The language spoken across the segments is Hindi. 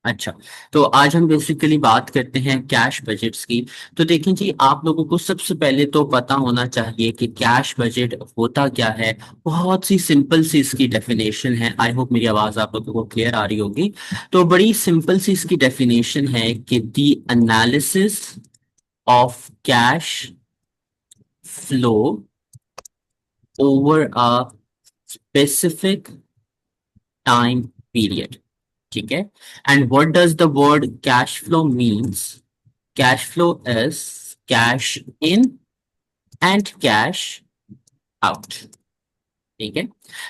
अच्छा, तो आज हम बेसिकली बात करते हैं कैश बजट्स की। तो देखें जी, आप लोगों को सबसे पहले तो पता होना चाहिए कि कैश बजट होता क्या है। बहुत सी सिंपल सी इसकी डेफिनेशन है। आई होप मेरी आवाज आप लोगों को क्लियर आ रही होगी। तो बड़ी सिंपल सी इसकी डेफिनेशन है कि the analysis of cash flow over a specific time period. ठीक है। And what does the word cash flow means? Cash flow is cash in and cash out. ठीक है।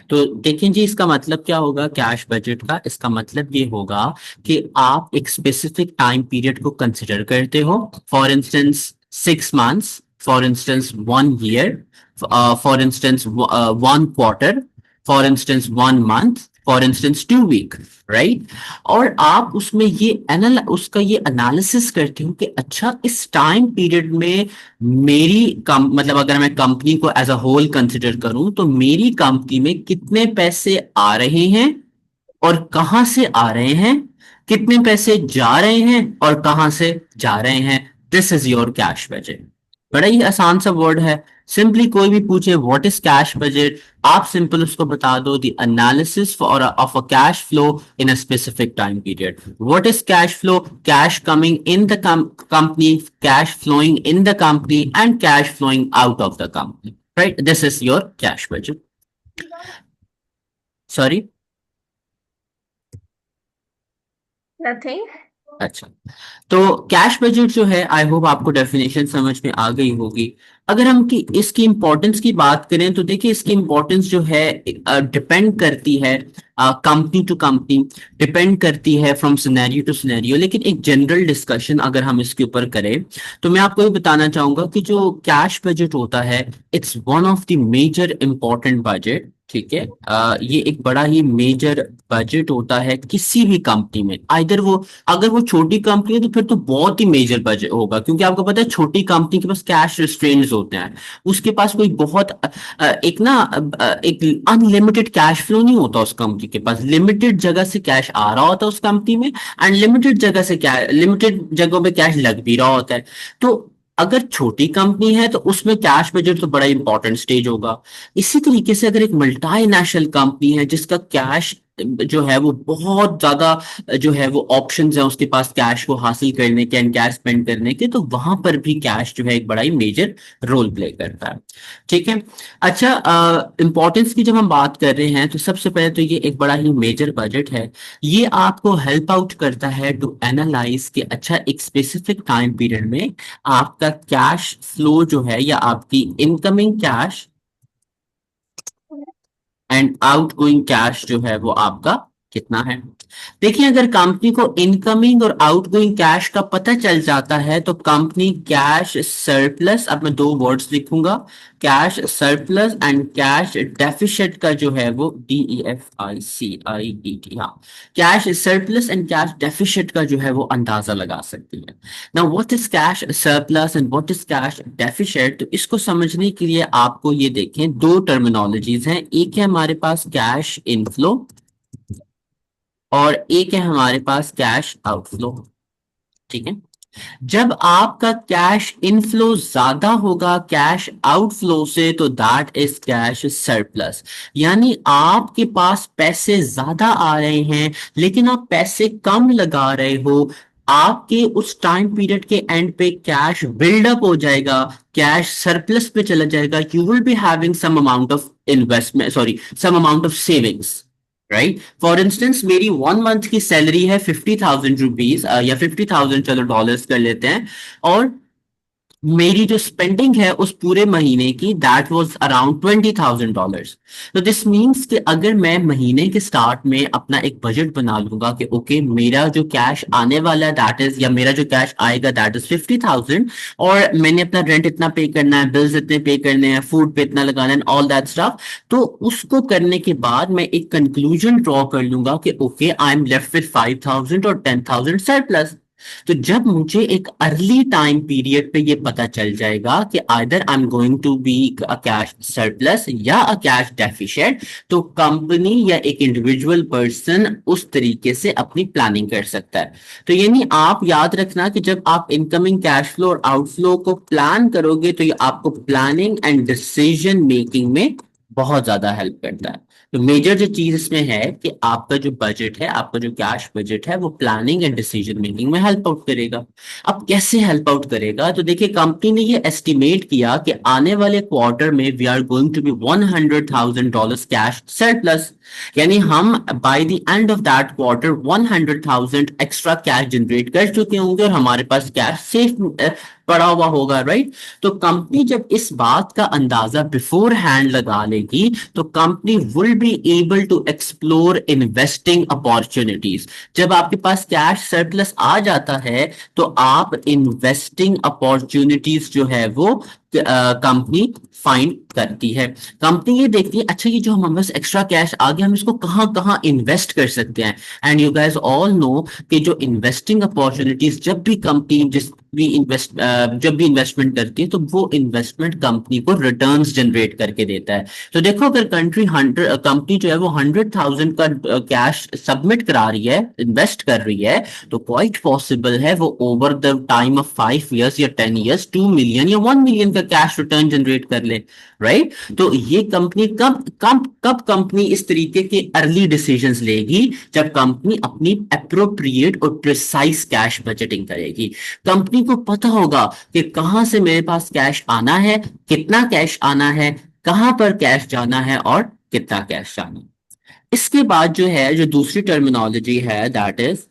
तो देखें जी, इसका मतलब क्या होगा कैश बजट का? इसका मतलब ये होगा कि आप एक स्पेसिफिक टाइम पीरियड को कंसिडर करते हो। For instance 6 months, for instance 1 year, for instance 1 quarter, for instance 1 month, for instance 2 week, right. और आप उसमें ये उसका ये एनालिसिस करते हो कि अच्छा, इस टाइम पीरियड में मेरी कम मतलब अगर मैं कंपनी को एज अ होल कंसिडर करूं तो मेरी कंपनी में कितने पैसे आ रहे हैं और कहां से आ रहे हैं, कितने पैसे जा रहे हैं और कहां से जा रहे हैं। This is your cash budget. बड़ा ही आसान सा वर्ड है। सिंपली कोई भी पूछे व्हाट इज कैश बजट, आप सिंपल उसको बता दो the analysis for of a cash flow in a specific time period. What is cash flow? Cash coming in the company, cash flowing in the company and cash flowing out of the company, right. This is your cash budget. Sorry. Nothing. अच्छा, तो कैश बजट जो है, आई होप आपको डेफिनेशन समझ में आ गई होगी। अगर हम इसकी इंपॉर्टेंस की बात करें तो देखिए, इसकी इंपॉर्टेंस जो है डिपेंड करती है कंपनी टू कंपनी, डिपेंड करती है फ्रॉम सिनेरियो टू सिनेरियो। लेकिन एक जनरल डिस्कशन अगर हम इसके ऊपर करें तो मैं आपको ये बताना चाहूंगा कि जो कैश बजट होता है, it's one of the major important budget. ठीक है। ये एक बड़ा ही मेजर बजट होता है किसी भी कंपनी में। आइदर वो, अगर वो छोटी कंपनी है तो फिर तो बहुत ही मेजर बजट होगा, क्योंकि आपको पता है छोटी कंपनी के पास कैश रिस्ट्रेंट्स होते हैं। उसके पास कोई बहुत एक अनलिमिटेड कैश फ्लो नहीं होता। उस कंपनी के पास लिमिटेड जगह से कैश आ रहा होता है उस कंपनी में, एंड लिमिटेड जगह से क्या, लिमिटेड जगहों पे कैश लग भी रहा होता है। तो अगर छोटी कंपनी है तो उसमें कैश बजट तो बड़ा इंपॉर्टेंट स्टेज होगा। इसी तरीके से अगर एक मल्टीनेशनल कंपनी है जिसका कैश जो है वो बहुत ज्यादा, जो है वो ऑप्शंस है उसके पास कैश को हासिल करने के एंड कैश स्पेंड करने के, तो वहां पर भी कैश जो है एक बड़ा ही मेजर रोल प्ले करता है। ठीक है। अच्छा, इंपॉर्टेंस की जब हम बात कर रहे हैं तो सबसे पहले तो ये एक बड़ा ही मेजर बजट है। ये आपको हेल्प आउट करता है टू एनालाइज कि अच्छा, एक स्पेसिफिक टाइम पीरियड में आपका कैश फ्लो जो है या आपकी incoming cash and outgoing cash जो है वो आपका कितना है। देखिए, अगर कंपनी को इनकमिंग और आउटगोइंग कैश का पता चल जाता है तो कंपनी कैश सरप्लस, अब मैं दो वर्ड्स लिखूंगा, cash surplus and cash deficit का जो है वो DEFICIET, हाँ, cash surplus and cash deficit का जो है वो अंदाजा लगा सकती है। Now what is cash surplus and what is cash deficit? तो इसको समझने के लिए आपको ये देखें, दो टर्मिनोलॉजीज हैं। एक है हमारे पास कैश इनफ्लो और एक है हमारे पास कैश आउटफ्लो। ठीक है। जब आपका कैश इनफ्लो ज्यादा होगा कैश आउटफ्लो से तो दैट इज कैश सरप्लस। यानी आपके पास पैसे ज्यादा आ रहे हैं लेकिन आप पैसे कम लगा रहे हो। आपके उस टाइम पीरियड के एंड पे कैश बिल्डअप हो जाएगा, कैश सरप्लस पे चला जाएगा। You will be having some amount of investment, sorry, some amount of savings, right. For instance मेरी 1 मंथ की सैलरी है 50,000 रुपीज, या 50,000, चलो डॉलर्स कर लेते हैं। और मेरी जो स्पेंडिंग है उस पूरे महीने की दैट वाज अराउंड $20,000। तो दिस मींस कि अगर मैं महीने के स्टार्ट में अपना एक बजट बना लूंगा कि ओके, मेरा जो कैश आने वाला है दैट इज, या मेरा जो कैश आएगा दैट इज 50,000, और मैंने अपना रेंट इतना पे करना है, बिल्स इतने पे करने हैं, फूड पे इतना लगाना है, ऑल दैट स्टफ। तो उसको करने के बाद मैं एक कंक्लूजन ड्रॉ कर लूंगा कि okay, I am left with 5,000 और 10,000 सरप्लस। तो जब मुझे एक अर्ली टाइम पीरियड पे ये पता चल जाएगा कि either I am going to be a cash surplus या अ कैश डेफिशिएंट, तो कंपनी या एक इंडिविजुअल पर्सन उस तरीके से अपनी प्लानिंग कर सकता है। तो यानी आप याद रखना कि जब आप इनकमिंग कैश फ्लो और आउटफ्लो को प्लान करोगे तो ये आपको प्लानिंग एंड डिसीजन मेकिंग में बहुत ज्यादा हेल्प करता है। तो मेजर जो चीज इसमें है कि आपका जो बजट है, आपका जो कैश बजट है, वो प्लानिंग एंड डिसीजन मेकिंग में हेल्प आउट करेगा। अब कैसे हेल्प आउट करेगा? तो देखिए, कंपनी ने ये एस्टिमेट किया कि आने वाले क्वार्टर में we are going to be $100,000 cash surplus. यानी हम by the end of that quarter 100,000 extra cash generate कर चुके होंगे और हमारे पास कैश सेफ पड़ा हुआ होगा, राइट? तो कंपनी जब इस बात का अंदाजा बिफोर हैंड लगा लेगी तो company will be able to explore investing opportunities. जब आपके पास कैश सरप्लस आ जाता है तो आप इन्वेस्टिंग अपॉर्चुनिटीज जो है वो कंपनी फाइंड करती है। कंपनी ये देखती है, अच्छा ये जो हमारे पास एक्स्ट्रा कैश आ गया, हम इसको कहाँ कहाँ इन्वेस्ट कर सकते हैं। And you guys all know कि जो इन्वेस्टिंग अपॉर्चुनिटीज, जब भी इन्वेस्टमेंट करती है तो वो इन्वेस्टमेंट कंपनी को रिटर्न्स जनरेट करके देता है। तो देखो, अगर कंपनी जो है वो 100,000 का कैश सबमिट करा रही है, इन्वेस्ट कर रही है, तो क्वाइट पॉसिबल है वो over the time of 5 years या 10 इयर्स 2 मिलियन या 1 मिलियन का कैश रिटर्न जनरेट कर ले, राइट? तो ये कंपनी कब कंपनी इस तरीके के अर्ली डिसीजंस लेगी? जब कंपनी अपनी अप्रोप्रिएट और प्रिसाइज कैश बजटिंग करेगी। कंपनी को पता होगा कि कहां से मेरे पास कैश आना है, कितना कैश आना है, कहां पर कैश जाना है और कितना कैश जाना है। इसके बाद जो है, जो दूसरी टर्मिनोलॉजी है, that is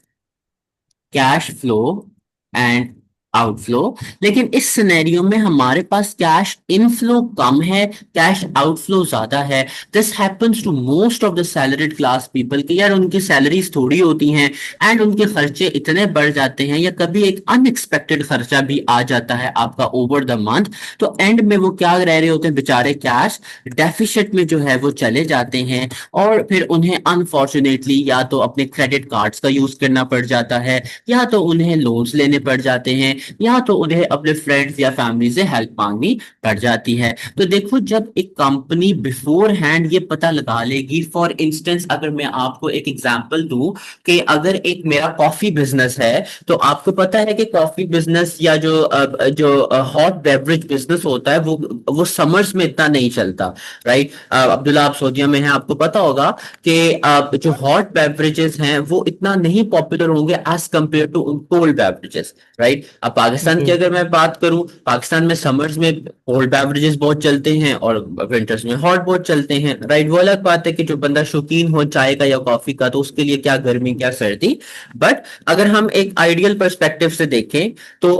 cash flow and outflow. लेकिन इस सिनेरियो में हमारे पास कैश इनफ्लो कम है, कैश आउटफ्लो ज्यादा है। This happens to most of the salaried class people कि यार उनकी सैलरीज थोड़ी होती हैं एंड उनके खर्चे इतने बढ़ जाते हैं, या कभी एक अनएक्सपेक्टेड खर्चा भी आ जाता है आपका ओवर द मंथ। तो एंड में वो क्या रह रहे होते हैं बेचारे, कैश डेफिसिट में जो है वो चले जाते हैं। और फिर उन्हें अनफॉर्चुनेटली या तो अपने क्रेडिट कार्ड्स का यूज करना पड़ जाता है, या तो उन्हें लोन्स लेने पड़ जाते हैं, या तो उन्हें अपने फ्रेंड्स या फैमिली से हेल्प मांगनी पड़ जाती है। तो देखो, जब एक कंपनी बिफोर हैंड ये पता लगा लेगी, फॉर इंस्टेंस अगर मैं आपको एक एग्जांपल दूं कि अगर एक मेरा कॉफी बिजनेस है, तो आपको पता है कि कॉफी बिजनेस या जो हॉट बेवरेज बिजनेस होता है वो समर्स में इतना नहीं चलता, राइट? अब्दुल्ला, आप सऊदीया में हैं, आपको पता होगा कि जो हॉट बेवरेजेस हैं वो इतना नहीं पॉपुलर होंगे as compare to cold beverages, right? अब पाकिस्तान की जी। अगर मैं बात करूं, पाकिस्तान में समर्स में कोल्ड बेवरेजेस बहुत चलते हैं और विंटर्स में हॉट बहुत चलते हैं, राइट? वो अलग बात है कि जो बंदा शौकीन हो चाय का या कॉफी का तो उसके लिए क्या गर्मी क्या सर्दी। बट अगर हम एक आइडियल पर्सपेक्टिव से देखें तो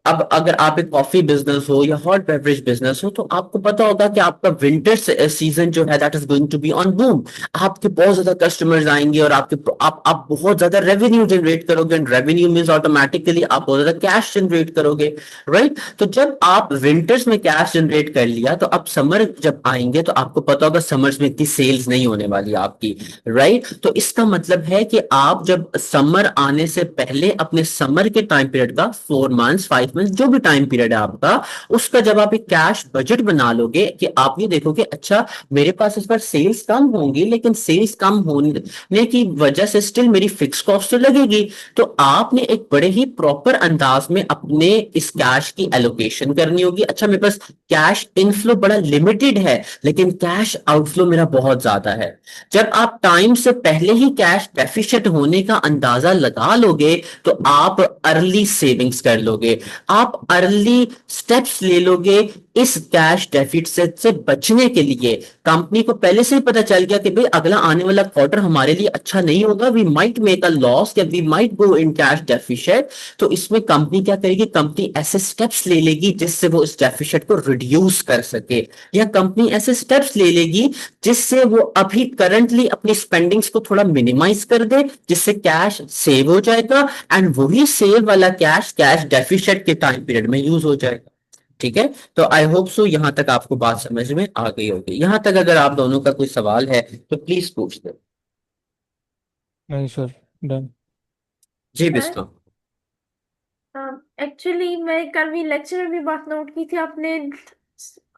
अब अगर आप एक कॉफी बिजनेस हो या हॉट बेवरेज बिजनेस हो, तो आपको पता होगा कि आपका विंटर सीजन जो है that is going to be on boom. आपके बहुत ज्यादा कस्टमर्स आएंगे और आप बहुत ज्यादा रेवेन्यू जनरेट करोगे, एंड रेवेन्यू मींस ऑटोमेटिकली आप बहुत ज्यादा कैश जनरेट करोगे, राइट? तो जब आप विंटर्स में कैश जनरेट कर लिया, तो अब समर जब आएंगे तो आपको पता होगा समर्स में इतनी सेल्स नहीं होने वाली आपकी, राइट? तो इसका मतलब है कि आप जब समर आने से पहले अपने समर के टाइम पीरियड का 4 मंथ्स 5 मंथ्स जो भी टाइम पीरियड है आपका, उसका जब आप एक कैश बजट बना लोगे कि आप ये देखोगे, अच्छा मेरे पास इस बार सेल्स कम होंगी, लेकिन सेल्स कम होने की वजह से स्टिल मेरी फिक्स कॉस्ट तो लगेगी। तो आपने एक बड़े ही प्रॉपर अंदाज में अपने इस कैश की एलोकेशन करनी होगी। अच्छा, मेरे पास कैश इनफ्लो बड़ा लिमिटेड है लेकिन कैश आउटफ्लो मेरा बहुत ज्यादा है। जब आप टाइम से पहले ही कैश डेफिशिएंट होने का अंदाजा लगा लोगे तो आप अर्ली सेविंग्स कर लोगे, आप अर्ली स्टेप्स ले लोगे इस कैश डेफिसिट से बचने के लिए। कंपनी को पहले से ही पता चल गया कि भाई अगला आने वाला क्वार्टर हमारे लिए अच्छा नहीं होगा, we might make a loss या we might go in cash deficit. तो इसमें कंपनी क्या करेगी? कंपनी ऐसे स्टेप्स ले लेगी जिससे वो इस डेफिसिट को रिड्यूस कर सके, या कंपनी ऐसे स्टेप्स ले लेगी जिससे वो अभी करंटली अपनी स्पेंडिंग्स को थोड़ा मिनिमाइज कर दे, जिससे कैश सेव हो जाएगा एंड वही सेव वाला कैश कैश डेफिसिट के टाइम पीरियड में यूज हो जाएगा। ठीक है? तो आई होप सो यहां तक आपको बात समझ में आ गई होगी। यहां तक अगर आप दोनों का कोई सवाल है तो प्लीज पूछ दो। नहीं सर, डन। जी सर, बिस्को। एक्चुअली मैं कल भी लेक्चर में भी बात नोट की थी आपने।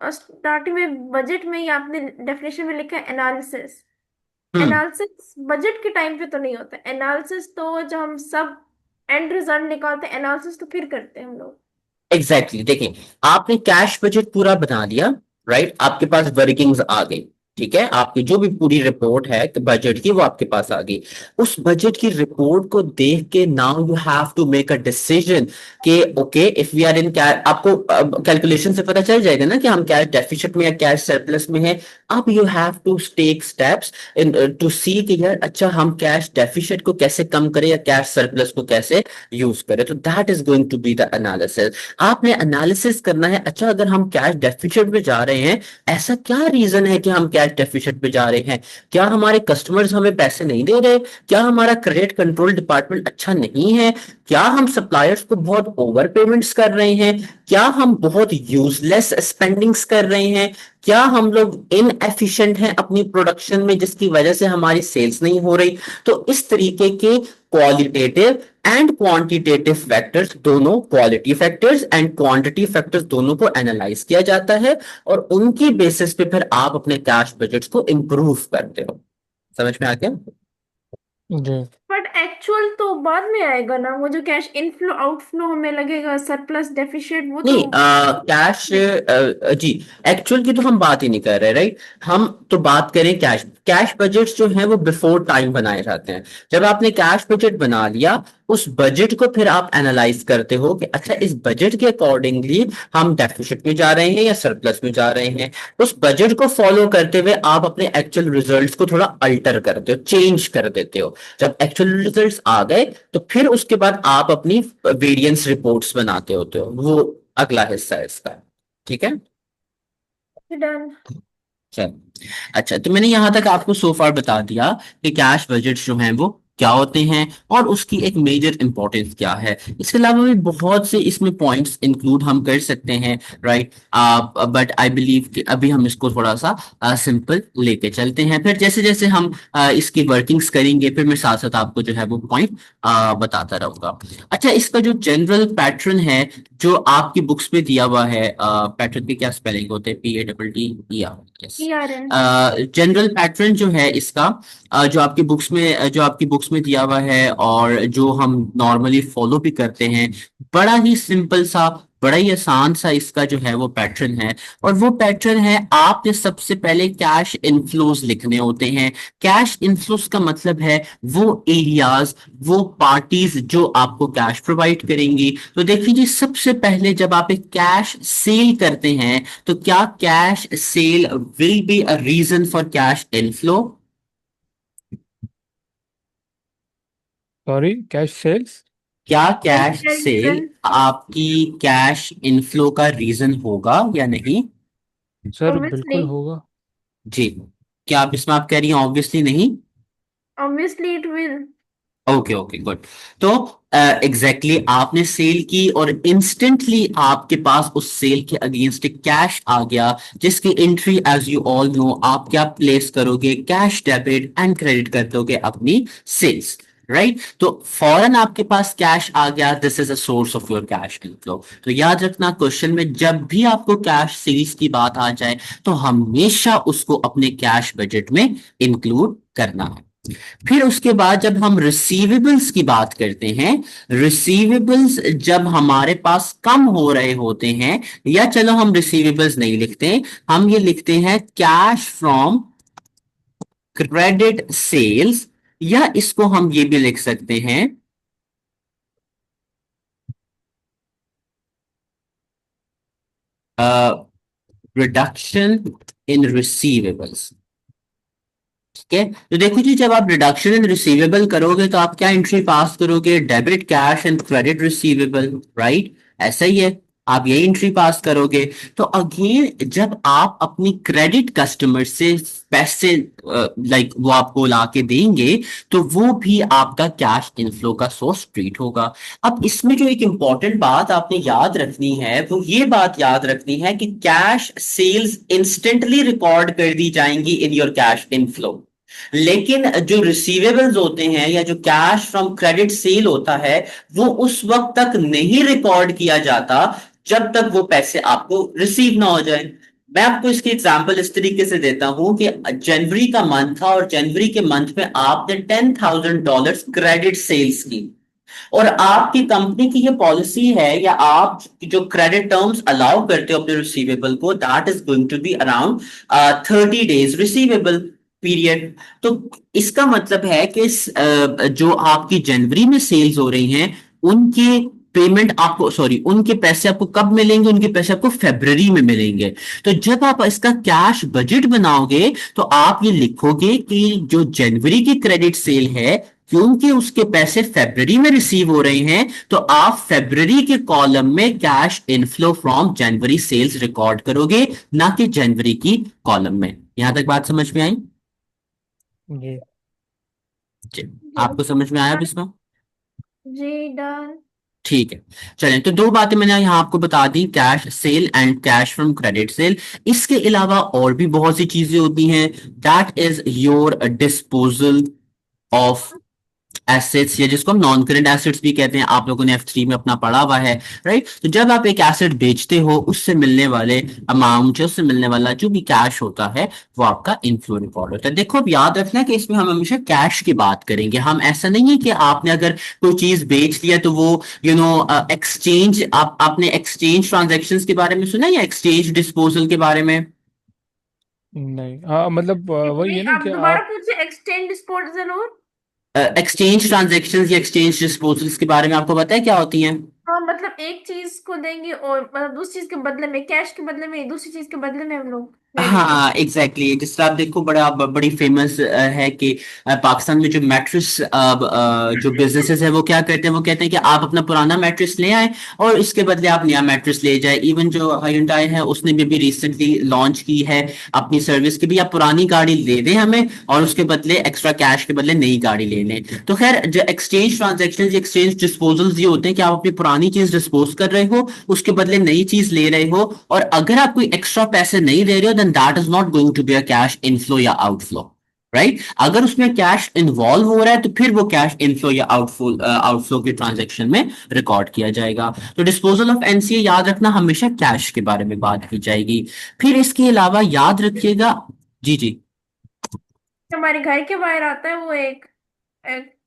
स्टार्टिंग में बजट में ही आपने डेफिनेशन में लिखा है एनालिसिस। हम्म। एनालिसिस बजट के टाइम पे तो नहीं होता। एनालिसिस तो जब हम सब एंड रिजल्ट निकालते हैं, एनालिसिस तो फिर करते हैं हम लोग। एग्जैक्टली देखिए, आपने कैश बजट पूरा बना लिया, राइट, आपके पास वर्किंग्स आ गई, ठीक है, आपकी जो भी पूरी रिपोर्ट है बजट की वो आपके पास आ गई। उस बजट की रिपोर्ट को देख के now you have to make a decision कि okay if we are in cash, आपको कैलकुलेशन से पता चल जाएगा ना कि हम कैश डेफिसिट में या कैश सरप्लस में है। अब you have to take steps in to see कि यार अच्छा हम कैश डेफिसिट को कैसे कम करें या कैश सरप्लस को कैसे यूज करें। तो that is going to be the analysis. आपने एनालिसिस करना है, अच्छा अगर हम कैश डेफिसिट में जा रहे हैं, ऐसा क्या रीजन है कि हम कैश डेफिसिट में जा रहे हैं? क्या हमारे कस्टमर्स हमें पैसे नहीं दे रहे? क्या हमारा क्रेडिट कंट्रोल डिपार्टमेंट अच्छा नहीं है? क्या हम सप्लायर्स को बहुत ओवर पेमेंट्स कर रहे हैं? क्या हम बहुत यूजलेस स्पेंडिंग्स कर रहे हैं? क्या हम लोग इनएफिशिएंट हैं अपनी प्रोडक्शन में जिसकी वजह से हमारी सेल्स नहीं हो रही? तो इस तरीके के क्वालिटेटिव एंड क्वांटिटेटिव फैक्टर्स दोनों, quality factors and quantity factors दोनों को एनालाइज किया जाता है और उनकी बेसिस पे फिर आप अपने कैश बजट्स को इंप्रूव करते हो। समझ में आ गया? जी। बट एक्चुअल तो बाद में आएगा ना, वो जो कैश इनफ्लो आउटफ्लो हमें लगेगा, सरप्लस डेफिशिएट, वो तो नहीं, कैश जी, एक्चुअल की तो हम बात ही नहीं कर रहे, राइट। हम तो बात करें कैश, कैश बजट जो है वो बिफोर टाइम बनाए जाते हैं। जब आपने कैश बजट बना लिया, उस बजट को फिर आप एनालाइज करते हो कि अच्छा इस बजट के अकॉर्डिंगली हम डेफिसिट में जा रहे हैं या सरप्लस में जा रहे हैं। उस बजट को फॉलो करते हुए आप अपने एक्चुअल रिजल्ट्स को थोड़ा अल्टर करते हो, चेंज कर देते हो। जब एक्चुअल रिजल्ट्स आ गए तो फिर उसके बाद आप अपनी वेरिएंस रिपोर्ट्स बनाते होते हो, वो अगला हिस्सा है इसका। ठीक है, डन। चल। अच्छा, तो मैंने यहां तक आपको सो फार बता दिया कि कैश बजट जो हैं वो क्या होते हैं और उसकी एक मेजर इंपॉर्टेंस क्या है। इसके अलावा भी बहुत से इसमें पॉइंट्स इंक्लूड हम कर सकते हैं, राइट। बट आई बिलीव कि अभी हम इसको थोड़ा सा सिंपल लेके चलते हैं, फिर जैसे जैसे हम इसकी वर्किंग्स करेंगे फिर मैं साथ साथ आपको जो है वो पॉइंट बताता रहूंगा। अच्छा, इसका जो जनरल पैटर्न है जो आपकी बुक्स में दिया हुआ है, पैटर्न के क्या स्पेलिंग होते हैं? PATTE, yes. ERN। General pattern जो है इसका, जो आपकी बुक्स में दिया हुआ है और जो हम नॉर्मली फॉलो भी करते हैं, बड़ा ही सिंपल सा, बड़ा ही आसान सा इसका जो है वो पैटर्न है। और वो पैटर्न है, आपने सबसे पहले कैश इनफ्लोज लिखने होते हैं। कैश इनफ्लोज का मतलब है वो एरियाज, वो पार्टीज जो आपको कैश प्रोवाइड करेंगी। तो देखिए जी, सबसे पहले जब आप एक कैश सेल करते हैं तो क्या cash sale will be a reason for cash inflow? Sorry, cash sales. क्या यस, कैश सेल रीजन। आपकी कैश इनफ्लो का रीजन होगा या नहीं? Sir obviously. बिल्कुल होगा। जी। क्या आप इसमें आप कह रही हैं ऑब्वियसली नहीं? Obviously it will. Okay okay, good. तो एग्जैक्टली आपने सेल की और इंस्टेंटली आपके पास उस सेल के अगेंस्ट कैश आ गया, जिसकी entry as you all know आप क्या प्लेस करोगे? कैश डेबिट एंड क्रेडिट कर दोगे अपनी सेल्स, राइट। तो फौरन आपके पास कैश आ गया, this is a source of your cash inflow. तो याद रखना, क्वेश्चन में जब भी आपको कैश सेल्स की बात आ जाए तो हमेशा उसको अपने कैश बजट में इंक्लूड करना है। फिर उसके बाद जब हम रिसीवेबल्स की बात करते हैं, रिसीवेबल्स जब हमारे पास कम हो रहे होते हैं, या चलो हम रिसीवेबल्स नहीं लिखते, हम ये लिखते हैं कैश फ्रॉम क्रेडिट सेल्स, या इसको हम ये भी लिख सकते हैं रिडक्शन इन रिसीवेबल्स। ठीक है, तो देखो जी, जब आप रिडक्शन इन रिसीवेबल करोगे तो आप क्या एंट्री पास करोगे? Debit cash and credit receivable, right, ऐसा ही है, आप ये एंट्री पास करोगे। तो अगेन जब आप अपनी क्रेडिट कस्टमर से पैसे लाइक वो आपको ला के देंगे तो वो भी आपका कैश इनफ्लो का सोर्स ट्रीट होगा। अब इसमें जो एक इंपॉर्टेंट बात आपने याद रखनी है वो ये बात याद रखनी है कि कैश सेल्स इंस्टेंटली रिकॉर्ड कर दी जाएंगी इन योर कैश इनफ्लो। लेकिन जो रिसीवेबल्स होते हैं या जो कैश फ्रॉम क्रेडिट सेल होता है, वो उस वक्त तक नहीं रिकॉर्ड किया जाता जब तक वो पैसे आपको रिसीव ना हो जाए। मैं आपको इसकी एग्जांपल इस तरीके से देता हूं कि जनवरी का मंथ था और जनवरी के मंथ में आपने $10,000 क्रेडिट सेल्स की, और आपकी कंपनी की ये पॉलिसी है या आप जो क्रेडिट टर्म्स अलाउ करते हो अपने रिसीवेबल को, that is going to be around 30 days receivable period. तो इसका मतलब है कि जो आपकी जनवरी में सेल्स हो रही हैं, उनके पेमेंट आपको, सॉरी, उनके पैसे आपको कब मिलेंगे? उनके पैसे आपको फरवरी में मिलेंगे। तो जब आप इसका कैश बजट बनाओगे तो आप ये लिखोगे कि जो जनवरी की क्रेडिट सेल है, क्योंकि उसके पैसे फरवरी में रिसीव हो रहे हैं, तो आप फरवरी के कॉलम में कैश इनफ्लो फ्रॉम जनवरी सेल्स रिकॉर्ड करोगे, ना कि जनवरी की कॉलम में। यहां तक बात समझ में आई? जी। जी। जी आपको समझ में आया अब इसमें? जी डन। ठीक है। चलें, तो दो बातें मैंने यहाँ आपको बता दी, cash sale and cash from credit sale. इसके अलावा और भी बहुत सी चीजें होती हैं, that is your disposal of assets, या जिसको हम नॉन करेंट एसेट्स भी कहते हैं। आप लोगों ने F3 में अपना पढ़ा हुआ है, राइट? तो जब आप एक एसेट बेचते हो, उससे मिलने वाले अमाउंट, उससे मिलने वाला जो भी कैश होता है, वो आपका इनफ्लो रिकॉर्ड होता है। देखो, अब याद रखना कि इसमें हम हमेशा कैश की बात करेंगे। हम ऐसा नहीं है कि आपने अगर कोई चीज बेच लिया तो वो एक्सचेंज, आपने एक्सचेंज ट्रांजेक्शन्स के बारे में सुना है या एक्सचेंज डिस्पोजल के बारे में? नहीं, हाँ, मतलब वही नहीं, है ना आप कि दोबारा आप पूछे, एक्सचेंज डिस्पोजल और? एक्सचेंज ट्रांजेक्शन्स या एक्सचेंज डिस्पोजल्स के बारे में आपको पता है क्या होती हैं? हाँ, मतलब एक चीज को देंगे और मतलब दूसरी चीज के बदले में, कैश के बदले में दूसरी चीज के बदले में हम लोग ले लेंगे। हाँ, एग्जैक्टली exactly। जिस तरह आप देखो, बड़ी फेमस है कि पाकिस्तान में जो मैट्रेस जो बिजनेसेस है, वो क्या करते हैं? वो कहते हैं कि आप अपना पुराना मैट्रेस ले आए और इसके बदले आप नया मैट्रेस ले जाए। इवन जो हायुंडई है, उसने भी रिसेंटली लॉन्च की है अपनी सर्विस की भी, आप पुरानी गाड़ी ले दें हमें और उसके बदले एक्स्ट्रा कैश के बदले नई गाड़ी ले लें। तो खैर, जो एक्सचेंज ट्रांजेक्शन, एक्सचेंज डिस्पोजल्स ये होते हैं कि आप अपनी पुरानी चीज डिस्पोज कर रहे हो, उसके बदले नई चीज ले रहे हो, और अगर आप कोई एक्स्ट्रा पैसे नहीं दे रहे हो, then that is not going to be a cash inflow या आउटफ्लो, राइट? अगर उसमें कैश इन्वॉल्व हो रहा है तो फिर वो कैश इनफ्लो या आउटफ्लो के ट्रांजेक्शन में रिकॉर्ड किया जाएगा। तो डिस्पोजल ऑफ एनसीए याद रखना, हमेशा कैश के बारे में बात की जाएगी। फिर इसके अलावा याद रखिएगा, जी जी। हमारे घर के बाहर आता है वो एक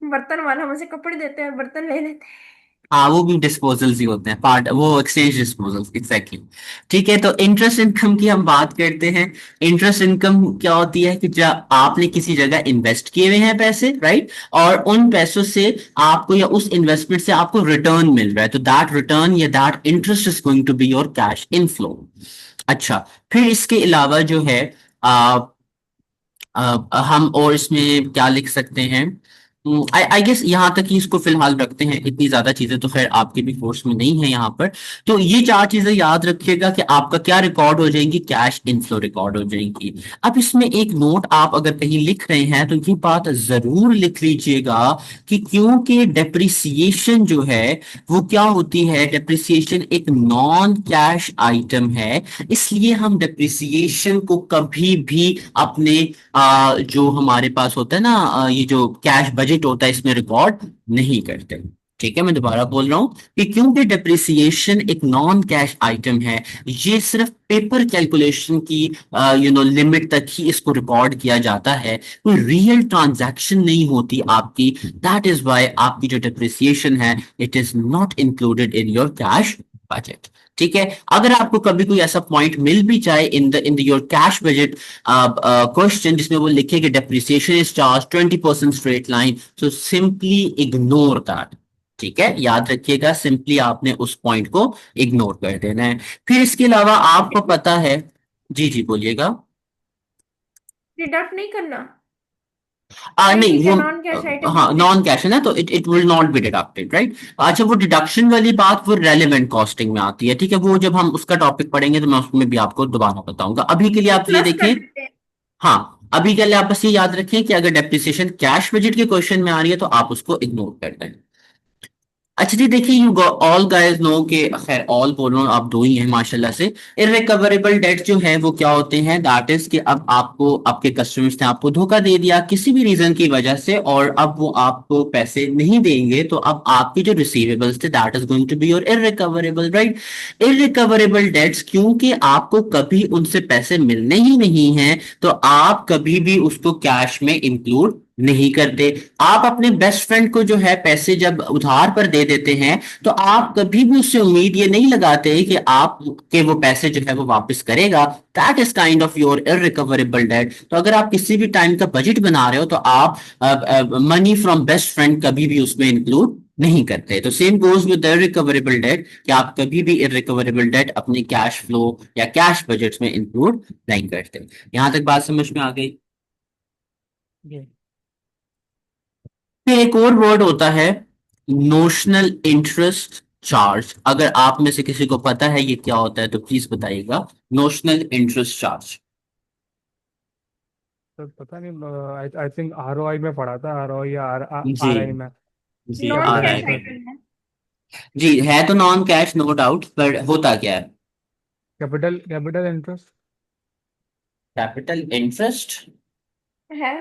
बर्तन वाला, हमसे कपड़े देते हैं, बर्तन ले लेते हैं। हाँ, वो भी डिस्पोजल्स ही होते हैं, पार्ट वो एक्सचेंज डिस्पोजल्स, एग्जैक्टली। ठीक है, तो इंटरेस्ट इनकम की हम बात करते हैं। इंटरेस्ट इनकम क्या होती है कि जब आपने किसी जगह इन्वेस्ट किए हुए हैं पैसे, राइट, और उन पैसों से आपको या उस इन्वेस्टमेंट से आपको रिटर्न मिल रहा है, तो दैट रिटर्न या that interest is going to be your cash inflow. अच्छा, फिर इसके अलावा जो है, आ, हम और इसमें क्या लिख सकते हैं? आई गेस यहाँ तक ही इसको फिलहाल रखते हैं, इतनी ज्यादा चीजें तो खैर आपके भी कोर्स में नहीं है यहाँ पर। तो ये चार चीजें याद रखिएगा कि आपका क्या रिकॉर्ड हो जाएंगी, कैश इनफ्लो रिकॉर्ड हो जाएंगी। अब इसमें एक नोट आप अगर कहीं लिख रहे हैं तो ये बात जरूर लिख लीजिएगा कि क्योंकि डेप्रिसिएशन जो है वो क्या होती है, डेप्रिसिएशन एक नॉन कैश आइटम है, इसलिए हम डेप्रिसिएशन को कभी भी अपने जो हमारे पास होता है ना, ये जो कैश बजट होता है, इसमें रिकॉर्ड नहीं करते। ठीक है, मैं दोबारा बोल रहा हूं कि क्योंकि डेप्रिसिएशन एक नॉन कैश आइटम है, ये सिर्फ पेपर कैलकुलेशन की लिमिट तक ही इसको रिकॉर्ड किया जाता है, कोई रियल ट्रांजैक्शन नहीं होती आपकी। दैट इज वाई आपकी जो डेप्रिसिएशन है, it is not included in your cash budget. ठीक है, अगर आपको कभी कोई ऐसा पॉइंट मिल भी जाए in the your cash budget question, जिसमें वो लिखे कि depreciation is charge 20% straight line, so simply ignore that. ठीक है, याद रखिएगा, सिंपली आपने उस पॉइंट को इग्नोर कर देना है। फिर इसके अलावा आपको पता है, जी जी बोलिएगा। डिडक्ट नहीं करना? नहीं नहीं, ठीक है, वो नॉन कैश आइटम हाँ, ठीक है। नॉन कैश है ना, तो it will not be deducted, right? अच्छा, वो डिडक्शन वाली बात वो रेलेवेंट कॉस्टिंग में आती है। ठीक है, वो जब हम उसका टॉपिक पढ़ेंगे तो मैं उसमें भी आपको दोबारा बताऊंगा। अभी के लिए वो आप ये प्लस कर देखिए, देते हैं। हाँ, अभी के लिए आप बस ये याद रखें कि अगर डेप्रिसिएशन कैश बजट के क्वेश्चन में आ रही है तो आप उसको इग्नोर कर दें। अच्छा जी, देखिए यू ऑल गाइस नो के, खैर ऑल बोल रहा हूँ, आप दो ही हैं माशाल्लाह से। इररिकवरेबल डेट जो है वो क्या होते हैं, दैट इज कि अब आपको आपके कस्टमर्स ने आपको धोखा दे दिया किसी भी रीजन की वजह से, और अब वो आपको पैसे नहीं देंगे, तो अब आपके जो रिसीवेबल्स थे that is going to be your irrecoverable, right. Irrecoverable debts, क्योंकि आपको कभी उनसे पैसे मिलने ही नहीं है, तो आप कभी भी उसको कैश में इंक्लूड नहीं करते। आप अपने बेस्ट फ्रेंड को जो है पैसे जब उधार पर दे देते हैं, तो आप कभी भी उससे उम्मीद ये नहीं लगाते कि आप के वो पैसे जो है वो वापस करेगा। That is kind of your irrecoverable debt. तो अगर आप किसी भी टाइम का बजट बना रहे हो, तो आप मनी फ्रॉम बेस्ट फ्रेंड कभी भी उसमें इंक्लूड नहीं करते। तो same goes with irrecoverable debt, कि आप कभी भी इररिकवरेबल डेट अपने कैश फ्लो या कैश बजट में इंक्लूड नहीं करते। यहां तक बात समझ में आ गई। जी। फिर एक और वर्ड होता है नोशनल इंटरेस्ट चार्ज। अगर आप में से किसी को पता है ये क्या होता है तो प्लीज बताइएगा। Notional interest charge. तो पता नहीं, आई आई थिंक ROI में पढ़ा था, ROI या जी। RI में। जी नॉन आ कैपिटल रहा कैश है। इंटरेस्ट। आइटम है। जी है तो नॉन कैश नो डाउट, पर होता क्या है? Capital interest. Capital interest. है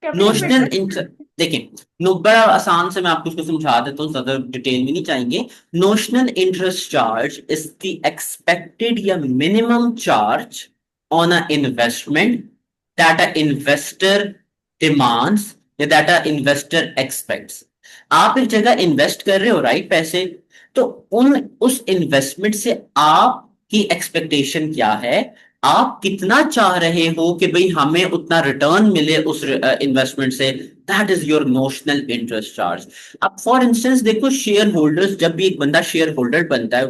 कैपिटल पे नोशनल इंटरेस्ट। इंटरेस्ट, देखिए बड़ा आसान से मैं आपको इसको समझा देता हूँ, ज्यादा डिटेल में नहीं चाहेंगे। Notional interest charge is the expected या minimum charge on a investment that a investor demands या दैट अ इन्वेस्टर एक्सपेक्ट्स। आप एक जगह इन्वेस्ट कर रहे हो, राइट, पैसे, तो उन उस इन्वेस्टमेंट से आपकी एक्सपेक्टेशन क्या है, आप कितना चाह रहे हो कि भाई हमें उतना रिटर्न मिले उस इन्वेस्टमेंट से। That is your notional interest charge. अब फॉर इंस्टेंस देखो, शेयर होल्डर्स, जब भी एक बंदा शेयर होल्डर बनता है,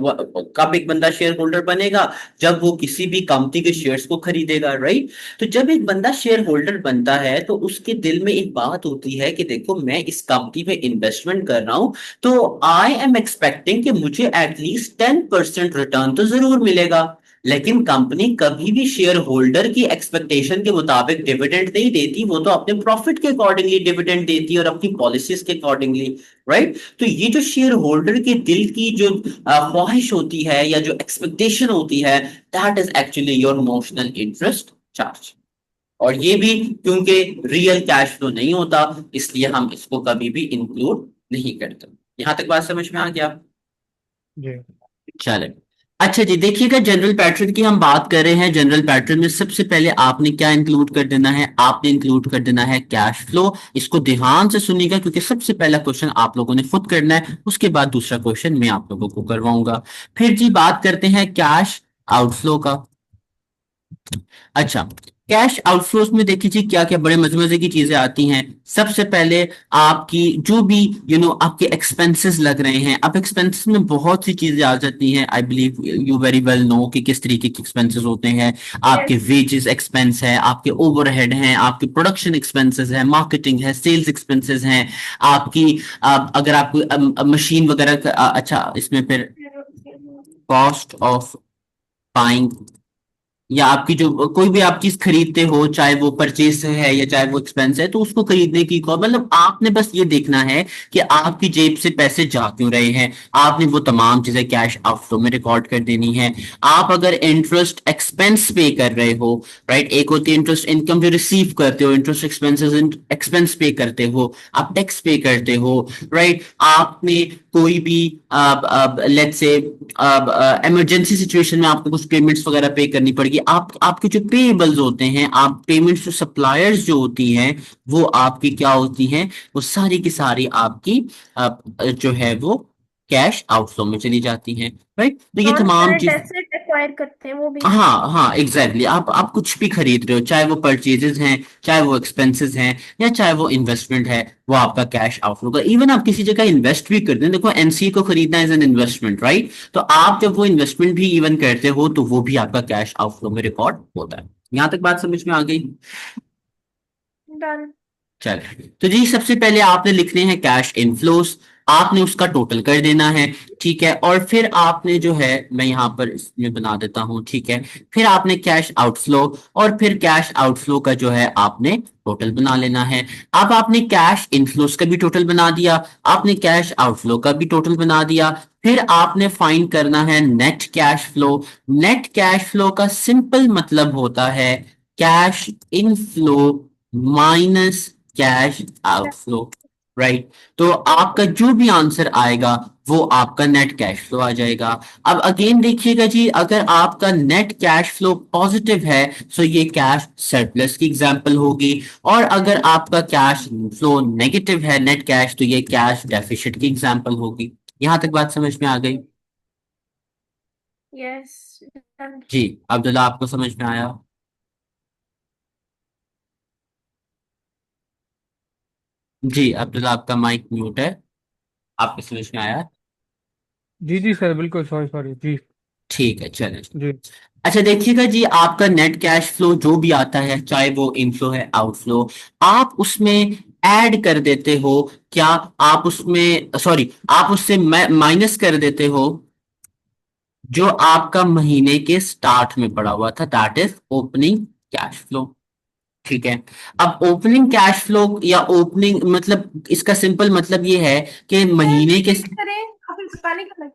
कब एक बंदा शेयर होल्डर बनेगा, जब वो किसी भी कंपनी के शेयर्स को खरीदेगा, राइट। तो जब एक बंदा शेयर होल्डर बनता है, तो उसके दिल में एक बात होती है कि देखो मैं इस कंपनी में इन्वेस्टमेंट कर रहा हूं, तो आई एम एक्सपेक्टिंग कि मुझे एटलीस्ट 10% रिटर्न तो जरूर मिलेगा। लेकिन कंपनी कभी भी शेयर होल्डर की एक्सपेक्टेशन के मुताबिक डिविडेंड नहीं देती, वो तो अपने प्रॉफिट के अकॉर्डिंगली डिविडेंड देती है और अपनी पॉलिसीज के अकॉर्डिंगली, राइट। तो ये जो शेयर होल्डर के दिल की जो ख्वाहिश होती है या जो एक्सपेक्टेशन होती है, that is actually your notional interest charge. और ये भी क्योंकि रियल कैश फ्लो नहीं होता, इसलिए हम इसको कभी भी इंक्लूड नहीं करते। यहां तक बात समझ में आ गया? जी। चले। अच्छा जी, देखिएगा जनरल पैटर्न की हम बात कर रहे हैं। जनरल पैटर्न में सबसे पहले आपने क्या इंक्लूड कर देना है, आपने इंक्लूड कर देना है कैश फ्लो। इसको ध्यान से सुनिएगा, क्योंकि सबसे पहला क्वेश्चन आप लोगों ने खुद करना है, उसके बाद दूसरा क्वेश्चन मैं आप लोगों को करवाऊंगा। फिर जी बात करते हैं कैश आउटफ्लो का। अच्छा, कैश आउटफ्लोज में देखिए जी क्या क्या बड़े मजे मजे की चीजें आती हैं। सबसे पहले आपकी जो भी आपके एक्सपेंसेस लग रहे हैं। अब एक्सपेंसेस में बहुत सी चीजें आ जाती हैं। I believe you very well know कि किस तरीके के एक्सपेंसेस होते हैं। आपके यस। वेजेस एक्सपेंस है, आपके ओवरहेड हैं, आपके प्रोडक्शन एक्सपेंसेस है, मार्केटिंग है, सेल्स एक्सपेंसेस हैं, आपकी अगर आपको मशीन वगैरह अच्छा, इसमें फिर कॉस्ट ऑफ बाइंग, या आपकी जो कोई भी आप चीज खरीदते हो, चाहे वो परचेस है या चाहे वो एक्सपेंस है, तो उसको खरीदने की मतलब आपने बस ये देखना है कि आपकी जेब से पैसे जा क्यों रहे हैं। आपने वो तमाम चीजें कैश आउटफ्लो में रिकॉर्ड कर देनी है। आप अगर इंटरेस्ट एक्सपेंस पे कर रहे हो, राइट, एक होती है इंटरेस्ट इनकम जो रिसीव करते हो, इंटरेस्ट एक्सपेंसेस एक्सपेंस पे करते हो, आप टैक्स पे करते हो, राइट। आपने कोई भी लेट्स से इमरजेंसी सिचुएशन में आपको कुछ पेमेंट्स वगैरह पे करनी पड़ेगी, आप आपके जो पेबल्स होते हैं, आप पेमेंट्स जो सप्लायर्स जो होती हैं, वो आपकी क्या होती हैं, वो सारी की सारी आपकी जो है वो कैश आउटफ्लो में चली जाती हैं, राइट। तो ये नॉन तमाम करंट चीज, एसेट एक्वायर करते हैं वो भी। हाँ हाँ एग्जैक्टली, आप कुछ भी खरीद रहे हो, चाहे वो परचेजेस हैं, चाहे वो एक्सपेंसेस हैं, या चाहे वो इन्वेस्टमेंट है, वो आपका कैश आउटफ्लो का। इवन आप किसी जगह इन्वेस्ट भी करते हैं, देखो एनसी को खरीदना एज एन इन्वेस्टमेंट, राइट। तो आप जब वो इन्वेस्टमेंट भी इवन करते हो, तो वो भी आपका कैश आउटफ्लो में रिकॉर्ड होता है। यहां तक बात समझ में आ गई? डन। चलिए, तो जी सबसे पहले आपने लिखने हैं कैश इनफ्लोस। आपने उसका टोटल कर देना है, ठीक है। और फिर आपने जो है, मैं यहाँ पर इसमें बना देता हूँ, ठीक है। फिर आपने कैश आउटफ्लो, और फिर कैश आउटफ्लो का जो है आपने टोटल बना लेना है। अब आपने कैश इनफ्लोस का भी टोटल बना दिया, आपने कैश आउटफ्लो का भी टोटल बना दिया, फिर आपने फाइंड करना है net cash flow. Net cash flow का सिंपल मतलब होता है cash inflow minus cash outflow, right. तो आपका जो भी आंसर आएगा वो आपका नेट कैश फ्लो आ जाएगा। अब अगेन देखिएगा जी, अगर आपका नेट कैश फ्लो पॉजिटिव है तो ये कैश सरप्लस की एग्जांपल होगी, और अगर आपका कैश फ्लो नेगेटिव है नेट कैश, तो ये कैश डेफिसिट की एग्जांपल होगी। यहां तक बात समझ में आ गई? यस। जी अब्दुल्ला, आपको समझ में आया? जी अब्दुल्ला, आपका माइक म्यूट है, आपको समझ में आया? जी जी सर, बिल्कुल, सॉरी सॉरी जी। ठीक है, चलें। जी अच्छा देखिएगा जी, आपका नेट कैश फ्लो जो भी आता है, चाहे वो इनफ्लो है आउटफ्लो, आप उसमें ऐड कर देते हो, क्या आप उसमें, सॉरी, आप उससे माइनस कर देते हो जो आपका महीने के स्टार्ट में पड़ा हुआ था, that is opening cash flow, ठीक है। अब ओपनिंग कैश फ्लो या ओपनिंग मतलब, इसका सिंपल मतलब ये है कि सर महीने के, वेट करें, अभी बताने का लग।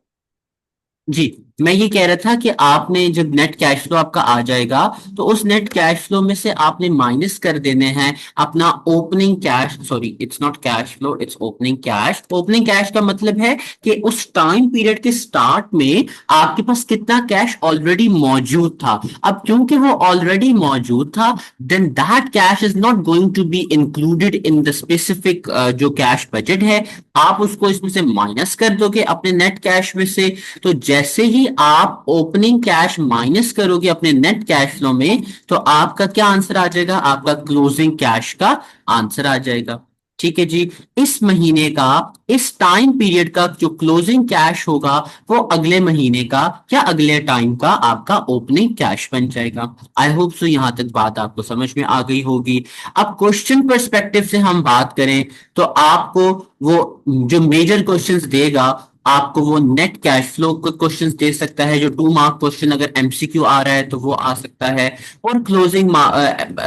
जी मैं ये कह रहा था कि आपने जब नेट कैश फ्लो आपका आ जाएगा, तो उस नेट कैश फ्लो में से आपने माइनस कर देने हैं अपना opening cash, sorry it's not cash flow, it's opening cash. Opening cash का मतलब है कि उस टाइम पीरियड के स्टार्ट में आपके पास कितना कैश ऑलरेडी मौजूद था। अब क्योंकि वो ऑलरेडी मौजूद था, then that cash is not going to be included in the specific जो कैश बजट है। आप उसको इसमें से माइनस कर दोगे अपने नेट कैश में से। तो जैसे ही आप ओपनिंग कैश माइनस करोगे अपने नेट कैश फ्लो में, तो आपका क्या आंसर आ जाएगा? आपका क्लोजिंग कैश का आंसर आ जाएगा, ठीक है जी। इस महीने का, इस टाइम पीरियड का जो क्लोजिंग कैश होगा, वो अगले महीने का या अगले टाइम का आपका ओपनिंग कैश बन जाएगा। आई होप सो यहां तक बात आपको समझ में आ गई होगी। अब क्वेश्चन पर्सपेक्टिव से हम बात करें, तो आपको वो जो मेजर क्वेश्चंस देगा, आपको वो नेट कैश फ्लो का क्वेश्चंस दे सकता है, जो 2 मार्क क्वेश्चन अगर एमसीक्यू आ रहा है तो वो आ सकता है। और क्लोजिंग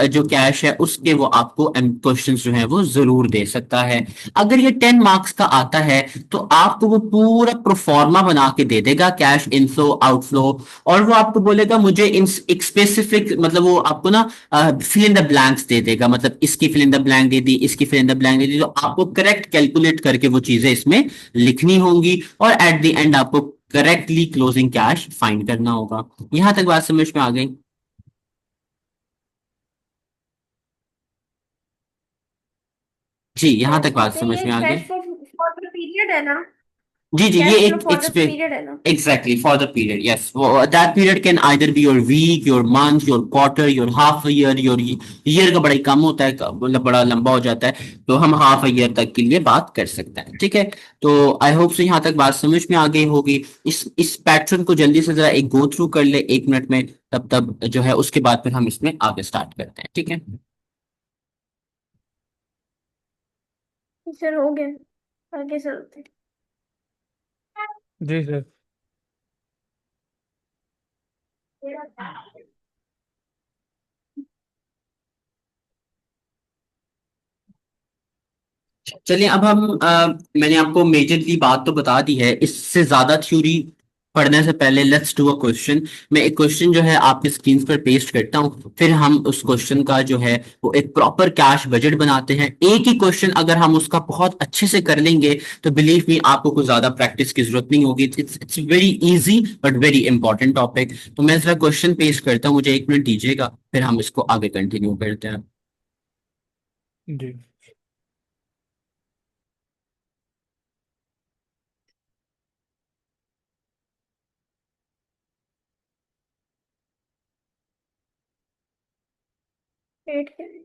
जो कैश है उसके वो आपको क्वेश्चंस जो है वो जरूर दे सकता है। अगर ये 10 मार्क्स का आता है, तो आपको वो पूरा प्रोफॉर्मा बना के दे देगा, कैश इनफ्लो आउटफ्लो। और वो आपको बोलेगा मुझे इन एक स्पेसिफिक, मतलब वो आपको ना फिल इन द ब्लैंक्स दे देगा, मतलब इसकी फिल इन द ब्लैंक दे दी, इसकी फिल इन द ब्लैंक दे दी, तो आपको करेक्ट कैलकुलेट करके वो चीजें इसमें लिखनी होंगी, और एट द एंड आपको करेक्टली क्लोजिंग कैश फाइंड करना होगा। यहां तक बात समझ में आ गई? जी यहां तक यस, बात वैसे समझ ये में आ गई? Cash flow for the period है ना? जी जी, ये कैश फ्लो एक फॉर द इट्स पीरियड है ना? exactly for the period, yes, that period can either be your week, your month, your quarter, your half a year, your year का बड़ा ही कम होता है, मतलब बड़ा लंबा हो जाता है, तो हम हाफ अ ईयर तक के लिए बात कर सकते हैं, ठीक है। तो आई होप से यहाँ तक बात समझ में आ गई होगी। इस पैटर्न को जल्दी से जरा एक गो थ्रू कर ले 1 मिनट में, तब तब जो है उसके बाद फिर हम इसमें आगे स्टार्ट करते हैं, ठीक है। सर हो गया, आगे चलते जी सर। हैं। चलिए अब हम मैंने आपको मेजरली बात तो बता दी है, इससे ज्यादा थ्योरी पढ़ने से पहले लेट्स डू अ क्वेश्चन। मैं एक क्वेश्चन जो है आपके स्क्रीन पर पेस्ट करता हूँ, फिर हम उस क्वेश्चन का जो है वो एक प्रॉपर कैश बजट बनाते हैं। एक ही क्वेश्चन अगर हम उसका बहुत अच्छे से कर लेंगे, तो बिलीव मी आपको कुछ ज्यादा प्रैक्टिस की जरूरत नहीं होगी। It's very easy but very important topic. तो मैं जरा क्वेश्चन पेस्ट करता हूँ, मुझे 1 मिनट दीजिएगा, फिर हम इसको आगे कंटिन्यू करते हैं। जी वेट करें।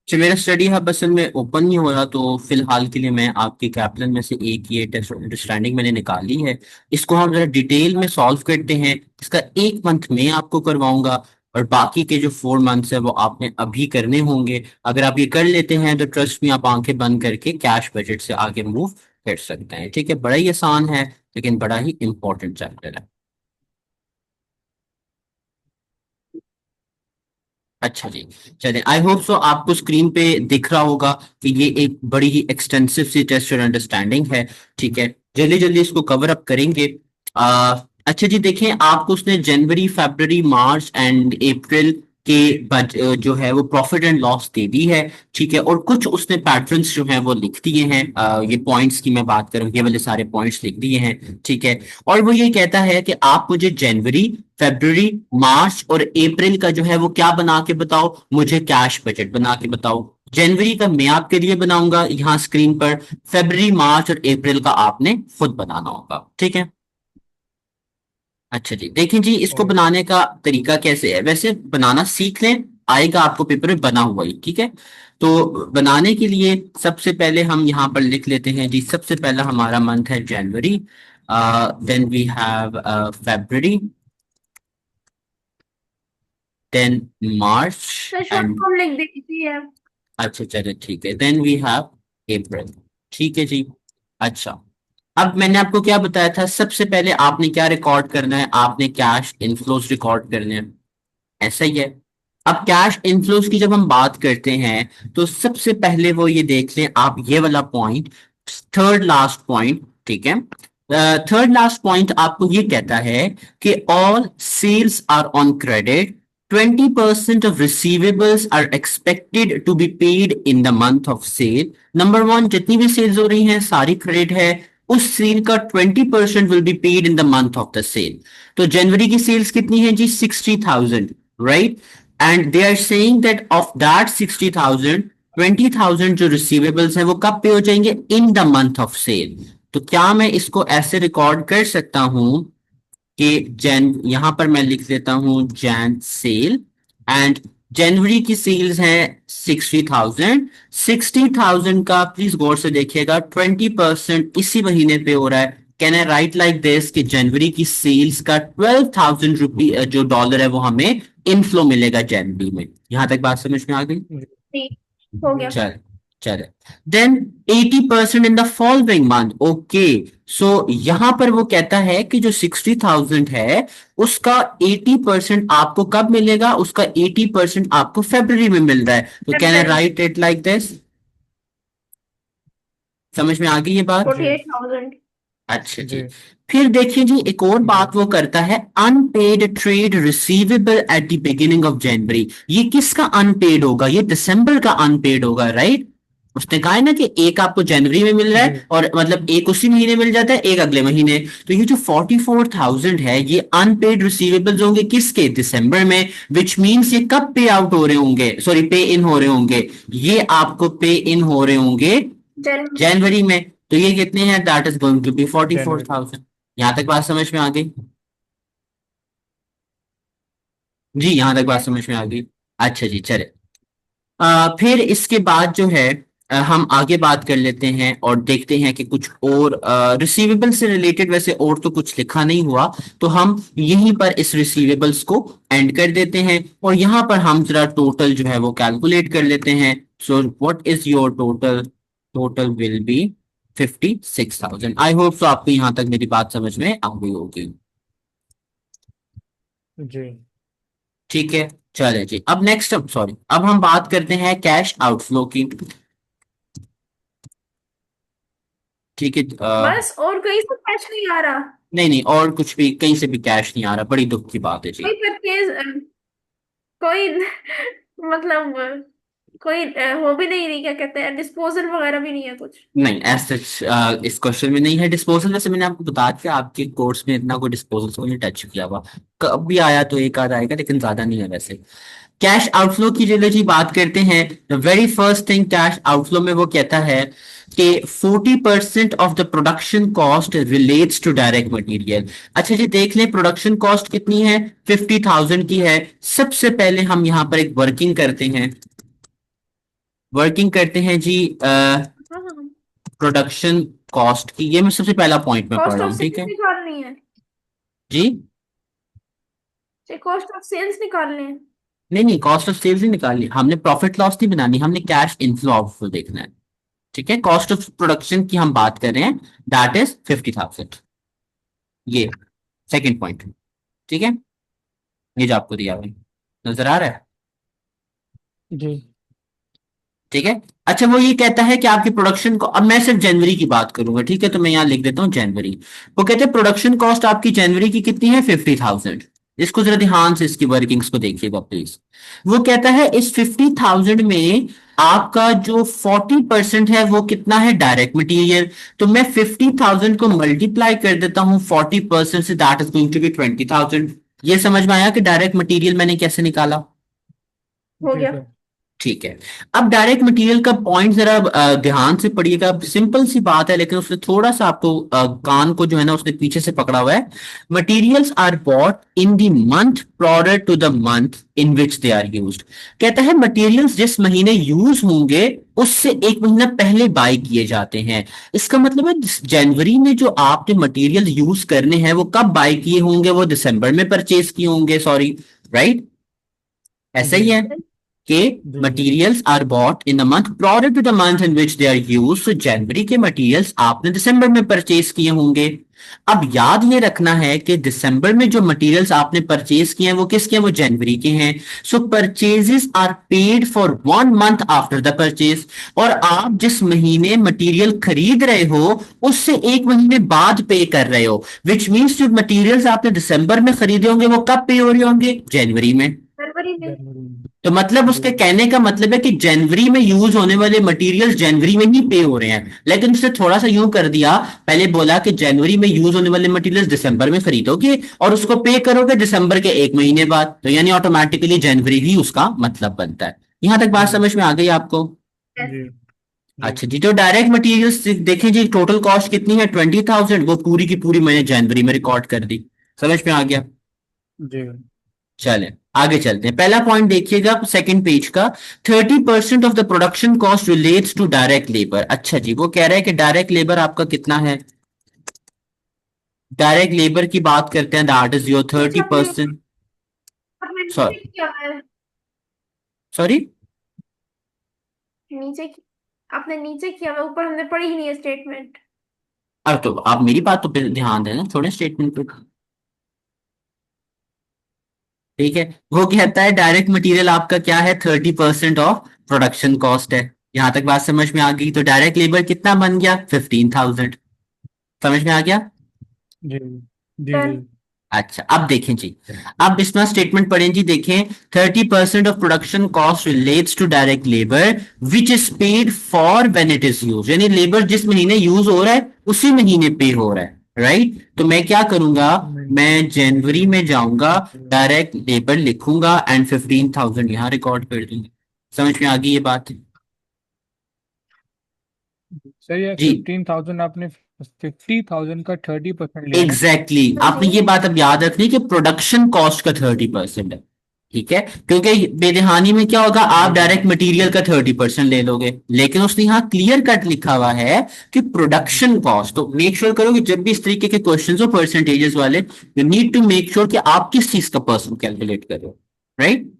जो मेरा स्टडी हब असल में ओपन नहीं हो रहा, तो फिलहाल के लिए मैं आपके कैप्टन में से एक ये टेस्ट अंडरस्टैंडिंग मैंने निकाली है। इसको हम जरा डिटेल में सॉल्व करते हैं। इसका 1 मंथ में आपको करवाऊंगा, और बाकी के जो 4 मंथ्स है वो आपने अभी करने होंगे। अगर आप ये कर लेते हैं तो ट्रस्ट में आप आंखें बंद करके कैश बजट से आगे मूव कर सकते हैं। ठीक है, बड़ा ही आसान है लेकिन बड़ा ही इंपॉर्टेंट चैप्टर है। अच्छा जी, चलिए, आई होप सो आपको स्क्रीन पे दिख रहा होगा कि ये एक बड़ी ही एक्सटेंसिव सी टेस्ट और अंडरस्टैंडिंग है। ठीक है, जल्दी जल्दी इसको कवर अप करेंगे। अच्छा जी, देखें, आपको उसने जनवरी, फरवरी, मार्च एंड अप्रैल के जो है वो प्रॉफिट एंड लॉस दे दी है। ठीक है, और कुछ उसने पैटर्न्स जो हैं वो लिख दिए हैं। ये पॉइंट्स की मैं बात करूं, ये वाले सारे पॉइंट्स लिख दिए हैं। ठीक है, और वो ये कहता है कि आप मुझे जनवरी, फरवरी, मार्च और अप्रैल का जो है वो क्या बना के बताओ, मुझे कैश बजट बना के बताओ। जनवरी का मैं आपके लिए बनाऊंगा यहाँ स्क्रीन पर, फरवरी, मार्च और अप्रैल का आपने खुद बनाना होगा। ठीक है, अच्छा जी, देखिए जी, इसको और बनाने का तरीका कैसे है, वैसे बनाना सीख लें, आएगा आपको पेपर में बना हुआ ही। ठीक है, तो बनाने के लिए सबसे पहले हम यहाँ पर लिख लेते हैं जी, सबसे पहला हमारा मंथ है जनवरी, then we have February, then March sir shortened, form लिख दीजिए आप। अच्छा चलिए ठीक है, देन वी हैव अप्रैल। ठीक है जी, अच्छा, अब मैंने आपको क्या बताया था, सबसे पहले आपने क्या रिकॉर्ड करना है, आपने कैश इनफ्लोज रिकॉर्ड करने हैं, ऐसा ही है। अब कैश इनफ्लोज की जब हम बात करते हैं तो सबसे पहले वो ये देख लें आप, ये वाला पॉइंट, थर्ड लास्ट पॉइंट। ठीक है, थर्ड लास्ट पॉइंट आपको ये कहता है कि all sales are on credit, 20% of receivables are expected to be paid in the month of sale. Number one, जितनी भी सेल्स हो रही हैं सारी क्रेडिट है, उस सेल का 20% will be paid in the month of the sale. तो जनवरी की सेल्स कितनी है जी, 60,000, right, and they are saying that of that 60,000, 20,000 जो रिसीवेबल्स है वो कब पे हो जाएंगे, in the month of sale. तो क्या मैं इसको ऐसे रिकॉर्ड कर सकता हूं कि जैन, यहां पर मैं लिख देता हूं जैन सेल, एंड जनवरी की सेल्स हैं 60,000, 60,000 का प्लीज गौर से देखिएगा 20% इसी महीने पे हो रहा है। Can I right like this कि जनवरी की सेल्स का 12,000 रुपी जो डॉलर है वो हमें इनफ्लो मिलेगा जनवरी में। यहां तक बात समझ में आ गई? जी ठीक हो गया। जी चल, चले, then 80% in the following month. Okay, so यहां पर वो कहता है कि जो 60,000 है उसका 80% आपको कब मिलेगा, उसका 80% आपको फेब्रुवरी में मिल रहा है। तो can I February, right it like this? समझ में आ गई ये बात? 48,000। अच्छा जी, जी फिर देखिए जी, एक और जी बात वो करता है, unpaid trade receivable at the beginning of जनवरी। ये किसका अनपेड होगा, ये दिसंबर का अनपेड होगा, राइट। उसने कहा है ना कि एक आपको जनवरी में मिल रहा जी है, और मतलब एक उसी महीने मिल जाता है, एक अगले महीने। तो ये जो 44,000 है ये अनपेड रिसीवेबल्स होंगे किसके, दिसंबर में, विच मीन्स ये कब पे आउट हो रहे होंगे, सॉरी पे इन हो रहे होंगे, ये आपको पे इन हो रहे होंगे जनवरी। जनवरी में। तो ये कितने हैं, that is going to be forty four जनवरी थाउजेंड यहां तक बात समझ में आ गई? जी, यहां तक बात यस। समझ में आ गई। अच्छा जी, चले, फिर इसके बाद जो है हम आगे बात कर लेते हैं और देखते हैं कि कुछ और रिसीवेबल से रिलेटेड, वैसे और तो कुछ लिखा नहीं हुआ, तो हम यहीं पर इस रिसीवेबल्स को एंड कर देते हैं, और यहां पर हम जरा टोटल जो है वो कैलकुलेट कर लेते हैं। So what is your total, total will be 56,000। I hope so आपको यहां तक मेरी बात समझ में आ गई होगी। जी ठीक है, चले जी, अब नेक्स्ट, अब सॉरी, अब हम बात करते हैं कैश आउटफ्लो की। ठीक है, बस और कहीं से कैश नहीं आ रहा? नहीं नहीं, और कुछ भी कहीं से भी कैश नहीं आ रहा, बड़ी दुख की बात है जी। कोई परचेज, कोई मतलब कोई हो भी नहीं रही, क्या कहते हैं, डिस्पोजल वगैरह भी नहीं है कुछ? नहीं, एज सच इस क्वेश्चन में नहीं है डिस्पोजल। वैसे मैंने आपको बता दिया, आपके कोर्स में इतना कोई डिस्पोजल को नहीं टच किया हुआ। कभी आया तो एक आध आएगा, लेकिन ज्यादा नहीं है वैसे। कैश आउटफ्लो की चलिए जी बात करते हैं। The very first thing cash outflow में वो कहता है कि 40% of the production cost relates to direct material. अच्छा जी, देख लें प्रोडक्शन कॉस्ट कितनी है, 50,000 की है। सबसे पहले हम यहाँ पर एक वर्किंग करते हैं। वर्किंग करते हैं जी हाँ हाँ। प्रोडक्शन कॉस्ट की। ये मैं सबसे पहला पॉइंट में पढ़ कॉस्ट रहा ऑफ हूँ, ठीक सेल्स है निकालनी है? जी। कॉस्ट ऑफ सेल्स निकालनी है? नहीं नहीं, कॉस्ट ऑफ सेल्स नहीं निकालनी, हमने प्रॉफिट लॉस नहीं बनानी, हमने कैश इनफ्लो आउटफ्लो देखना है। ठीक है, कॉस्ट ऑफ प्रोडक्शन की हम बात कर रहे हैं, दैट इज 50,000। ये सेकंड पॉइंट, ठीक है। ये जो आपको दिया हुआ है, नजर आ रहा है, जी। ठीक है। अच्छा, वो ये कहता है कि आपकी प्रोडक्शन को, अब मैं सिर्फ जनवरी की बात करूंगा, ठीक है, तो मैं यहाँ लिख देता हूँ जनवरी। वो कहते हैं प्रोडक्शन कॉस्ट आपकी जनवरी की कितनी है, 50,000। इसको जरा ध्यान से इसकी वर्किंग्स को देखिएगा प्लीज। वो कहता है इस 50,000 में आपका जो 40% है वो कितना है, डायरेक्ट मटेरियल। तो मैं 50,000 को मल्टीप्लाई कर देता हूँ 40% से, that is going to be 20,000। ये समझ में आया कि डायरेक्ट मटेरियल मैंने कैसे निकाला? हो जी गया। सर। ठीक है। अब डायरेक्ट मटेरियल का पॉइंट जरा ध्यान से पढ़िएगा। सिंपल सी बात है, लेकिन उसने थोड़ा सा आपको कान को जो है ना उसने पीछे से पकड़ा हुआ है। Materials are bought in the month prior to the month in which they are used. कहता है मटेरियल्स जिस महीने यूज होंगे उससे एक महीना पहले बाय किए जाते हैं। इसका मतलब है जनवरी में जो आपने मटेरियल यूज करने हैं वो कब बाय किए होंगे, वो दिसंबर में परचेज किए होंगे, सॉरी, राइट। ऐसा जी ही है कि जी जी। Materials are bought in the month prior to the month in which they are used. तो जनवरी के मटेरियल्स आपने दिसंबर में परचेज किए होंगे। अब याद ये रखना है कि दिसंबर में जो मटेरियल्स आपने परचेज किए हैं वो किसके हैं, वो जनवरी के हैं। So purchases are paid for 1 month after the purchase. और आप जिस महीने मटेरियल खरीद रहे हो उससे एक महीने बाद पे कर रहे हो, विच मीन्स जो मटेरियल्स आपने दिसंबर में खरीदे होंगे वो कब पे हो रहे होंगे, जनवरी में। फरवरी में। जनवरी में। तो मतलब जी उसके कहने का मतलब है कि जनवरी में यूज होने वाले मटेरियल्स जनवरी में ही पे हो रहे हैं। लेकिन उसने थोड़ा सा यूं कर दिया, पहले बोला कि जनवरी में यूज होने वाले मटेरियल्स दिसंबर में खरीदोगे और उसको पे करोगे दिसंबर के एक महीने बाद, तो यानी ऑटोमेटिकली जनवरी ही उसका मतलब बनता है। यहां तक बात जी समझ में आ गई आपको? यस। जी जी। अच्छा जी, तो डायरेक्ट मटेरियल्स देखें जी, टोटल कॉस्ट कितनी है, 20,000। वो पूरी की पूरी मैंने जनवरी में रिकॉर्ड कर दी। समझ में आ गया? जी चलें आगे चलते हैं। पहला पॉइंट देखिएगा सेकंड पेज का, 30% of the production cost relates to direct labour. अच्छा जी, वो कह रहा है कि डायरेक्ट लेबर आपका कितना है। डायरेक्ट लेबर की बात करते हैं, दैट इज योर नीचे थर्टी आपने परसेंट आपने नीचे किया है? सॉरी, नीचे आपने नीचे किया हुआ, ऊपर हमने पढ़ी ही नहीं है स्टेटमेंट। अब तो आप मेरी बात तो पे ध्यान देना थोड़े स्टेटमेंट पे। ठीक है, वो कहता है डायरेक्ट मटेरियल आपका क्या है, 30% ऑफ प्रोडक्शन कॉस्ट है। यहां तक बात समझ में आ गई? तो डायरेक्ट लेबर कितना बन गया, 15,000। समझ में आ गया? जी जी जी। डन। अच्छा, अब देखें जी, अब इसमें स्टेटमेंट पढ़ें जी, देखें 30% of production cost relates to direct labour which is paid for when it is use. यानी लेबर जिस महीने यूज हो रहा है उसी महीने पे हो रहा है, राइट। तो मैं क्या करूंगा, मैं जनवरी में जाऊंगा, डायरेक्ट लेबर लिखूंगा एंड 15,000 यहां रिकॉर्ड कर दूंगा। समझ में आ गई ये बात? सही है। जी 15,000 आपने 50,000 का 30% लिया ना। Exactly exactly. हाँ आपने जी। ये बात अब याद रखनी कि प्रोडक्शन कॉस्ट का 30% है, ठीक है। क्योंकि बेदहानी में क्या होगा, आप जी जी डायरेक्ट मटेरियल का 30% ले लोगे, लेकिन उसने यहाँ क्लियर कट लिखा हुआ है कि प्रोडक्शन कॉस्ट। तो मेक श्योर करो कि जब भी इस तरीके के क्वेश्चंस हो परसेंटेजेस वाले, you need to make sure कि आप किस चीज का परसेंट कैलकुलेट कर रहे हो, राइट।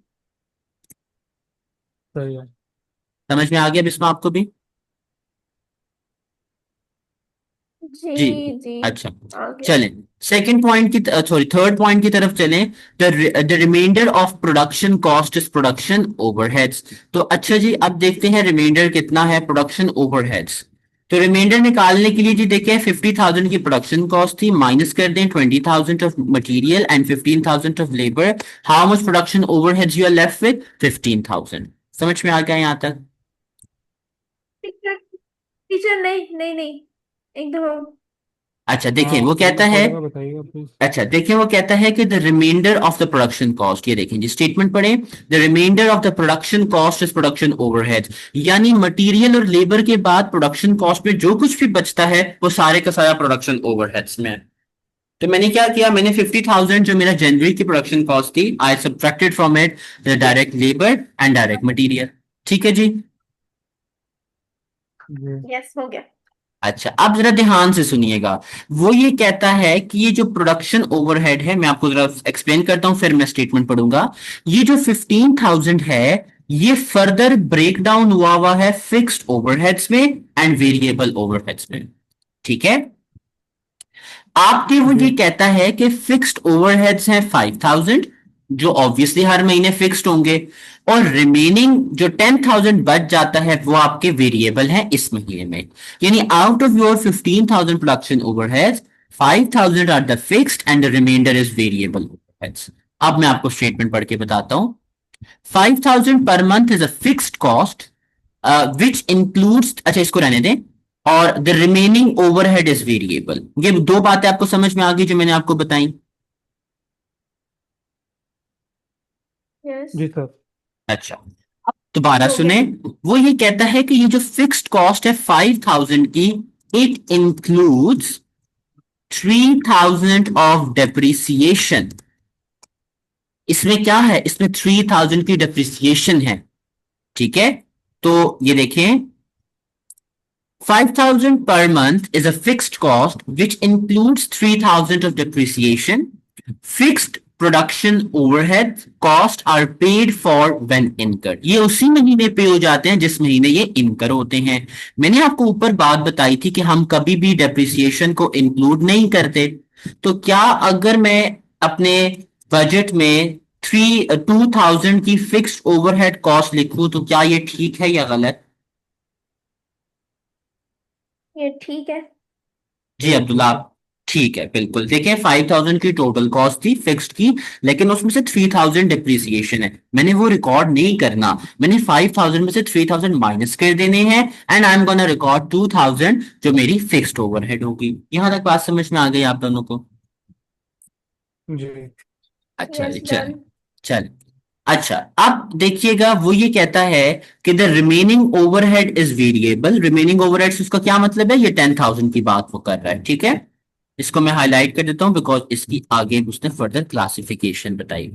सही है। समझ में आ गया बिस्मा आपको भी? जी जी। जी। अच्छा, आ गया। चलें सेकंड पॉइंट की, सॉरी थर्ड पॉइंट की तरफ चलें। The reminder of production cost is production overheads. तो अच्छा जी, अब देखते हैं रिमाइंडर कितना है, प्रोडक्शन ओवरहेड्स। तो रिमाइंडर निकालने के लिए जी देखिए, 50,000 की प्रोडक्शन कॉस्ट थी, माइनस कर दें 20,000 of material and 15,000 of labour. How much production overheads you are left with, 15,000। समझ में आ गया यहाँ तक? टीचर टीचर नहीं नहीं नहीं, एकदम। अच्छा देखिए हाँ वो कहता है, थोड़ा सा बताइएगा प्लीज। अच्छा देखिए वो कहता है कि the reminder of the production cost, ये देखें जी स्टेटमेंट पढ़े, the reminder of the production cost is production overhead, यानी मटेरियल और लेबर के बाद प्रोडक्शन कॉस्ट में जो कुछ भी बचता है वो सारे का सारा प्रोडक्शन ओवरहेड्स में है। तो मैंने क्या किया, मैंने 50,000 जो मेरा जनवरी की प्रोडक्शन कॉस्ट थी, I subtracted from it the direct labour and direct material. ठीक है जी। जी। यस, हो गया। अच्छा अब जरा ध्यान से सुनिएगा, वो ये कहता है कि ये जो प्रोडक्शन ओवरहेड है, मैं आपको जरा एक्सप्लेन करता हूं फिर मैं स्टेटमेंट पढ़ूंगा। ये जो 15,000 है ये फर्दर ब्रेक डाउन हुआ है फिक्स्ड ओवरहेड्स में एंड वेरिएबल ओवरहेड्स में। ठीक है, आपके वो जी। ये कहता है कि फिक्स्ड ओवरहेड्स हैं 5,000 जो ऑब्वियसली हर महीने फिक्स्ड होंगे, और रिमेनिंग जो 10,000 बच जाता है वो आपके वेरिएबल हैं इस महीने में। यानी out of your 15,000 production overheads 5,000 are the fixed and the reminder is variable overheads. अब मैं आपको स्टेटमेंट पढ़ के बताता हूं। 5,000 per month is a fixed cost which includes, अच्छा इसको रहने दें, और the remaining overhead is variable. ये दो बातें आपको समझ में आ गई जो मैंने आपको बताई? यस, जी सर। अच्छा अब दोबारा हो गया। सुने, वो ये कहता है कि ये जो फिक्स्ड कॉस्ट है 5,000 की, इट इंक्लूड्स 3,000 ऑफ डेप्रिसिएशन। इसमें क्या है, इसमें 3,000 की डेप्रिसिएशन है। ठीक है, तो ये देखें, 5,000 per month is a fixed cost which includes 3,000 of depreciation. Fixed production overhead costs are paid for when incurred. ये उसी महीने पे हो जाते हैं जिस महीने ये इनकर होते हैं। मैंने आपको ऊपर बात बताई थी कि हम कभी भी डेप्रिसिएशन को इंक्लूड नहीं करते। तो क्या अगर मैं अपने बजट में 2,000 की फिक्स्ड ओवरहेड कॉस्ट लिखूं तो क्या ये ठीक है या गलत? ये ठीक है। जी अब्दुल्ला, ठीक है बिल्कुल। देखिए 5,000 की टोटल कॉस्ट थी फिक्स्ड की, लेकिन उसमें से 3,000 डिप्रिसिएशन है, मैंने वो रिकॉर्ड नहीं करना, मैंने 5,000 में से 3,000 माइनस कर देने हैं and I am gonna record 2,000 जो मेरी फिक्स्ड ओवरहेड होगी। यहां तक बात समझ में आ गई आप दोनों को? जी। अच्छा जी, यस, चल डन। चल। अच्छा अब देखिएगा वो ये कहता है कि the remaining overhead is variable. Remaining overhead उसका क्या मतलब है, ये 10,000 की बात वो कर रहा है। ठीक है, इसको मैं हाईलाइट कर देता हूं बिकॉज इसकी आगे उसने फर्दर क्लासिफिकेशन बताई।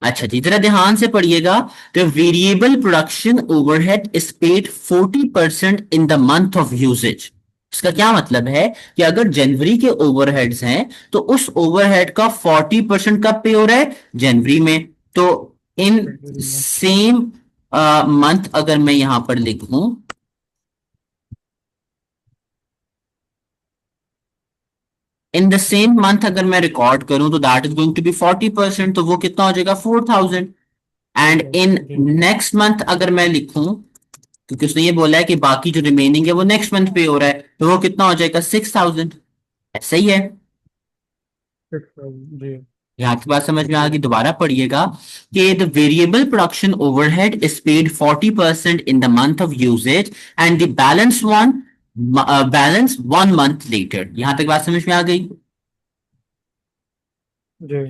अच्छा जी जरा ध्यान से पढ़िएगा, the variable production overhead is paid 40% in the month of usage. इसका क्या मतलब है कि अगर जनवरी के ओवरहेड्स हैं तो उस ओवरहेड का 40% कब पे हो रहा है, जनवरी में। तो इन जनवरी में। सेम मंथ अगर मैं यहां पर लिखूं, इन द सेम मंथ अगर मैं रिकॉर्ड करूं तो that is going to be 40%, तो वो कितना हो जाएगा 4,000। एंड इन जी। नेक्स्ट मंथ अगर मैं लिखूं, क्योंकि उसने ये बोला है कि बाकी जो रिमेनिंग है वो नेक्स्ट मंथ पे हो रहा है, तो वो कितना हो जाएगा 6,000। ऐसा ही है। 6,000 जी। यहाँ की बात समझ में आ गई? दोबारा पढ़िएगा कि the variable production overhead is paid 40% in the month of usage and the balance 1 month later. यहां तक बात समझ में आ गई? जी।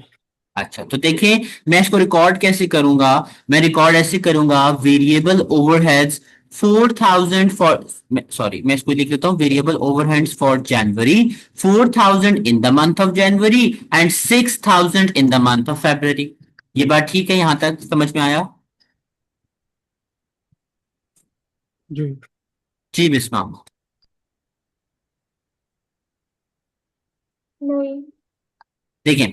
अच्छा तो देखिए मैं इसको रिकॉर्ड कैसे करूंगा, मैं रिकॉर्ड ऐसे करूंगा, वेरिएबल ओवरहेड्स 4,000 फॉर, सॉरी मैं इसको लिख लेता हूँ, variable overheads for January 4,000 in the month of January and 6,000 in the month of February. ये बात ठीक है, यहां तक समझ में आया? जी। जी बिस्मा। नहीं। देखिए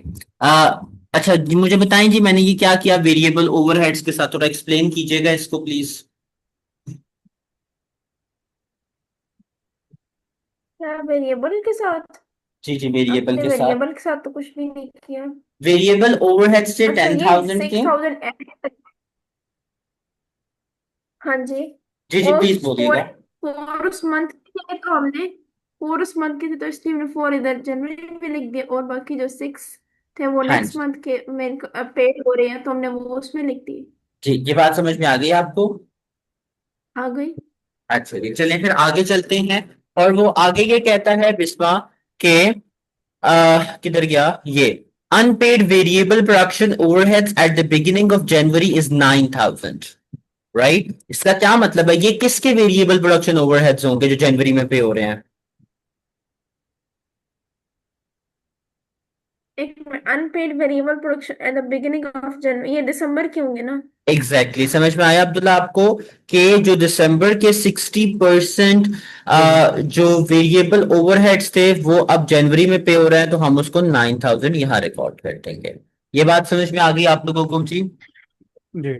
अच्छा जी मुझे बताएं जी मैंने ये क्या किया वेरिएबल ओवरहेड्स के साथ, थोड़ा एक्सप्लेन कीजिएगा इसको प्लीज। क्या वेरिएबल के साथ? जी जी वेरिएबल आपने के साथ, वेरिएबल के साथ तो कुछ भी नहीं किया। वेरिएबल ओवरहेड से अच्छा, टेन ये थाउजेंड के। 6,000 ऐड। हाँ जी। जी जी और प्लीज फोर बोलिएगा। फोर उस मंथ के थे तो हमने, फोर उस मंथ के थे तो इसलिए हमने फोर इधर जनवरी में लिख दिए, और बाकी जो 6 थे वो हाँ नेक्स्ट जी, मंथ के में पेड हो रहे हैं तो हमने वो उसमें लिख दिए। जी, ये बात समझ में आ गई आपको? आ गई। अच्छा जी, चलिए फिर आगे चलते हैं। और वो आगे ये कहता है बिस्वा के किधर गया ये, unpaid variable production overheads at the beginning of जनवरी इज 9,000, राइट? इसका क्या मतलब है, ये किसके वेरिएबल प्रोडक्शन ओवरहेड्स होंगे जो जनवरी में पे हो रहे हैं? एक unpaid variable production at the beginning of जनवरी, ये दिसंबर के होंगे ना? Exactly exactly. समझ में आया अब्दुल्ला आपको कि जो दिसंबर के 60% जी जो वेरिएबल ओवरहेड्स थे वो अब जनवरी में पे हो रहे हैं, तो हम उसको 9,000 यहाँ रिकॉर्ड कर देंगे। ये बात समझ में आ गई आप लोगों को जी? जी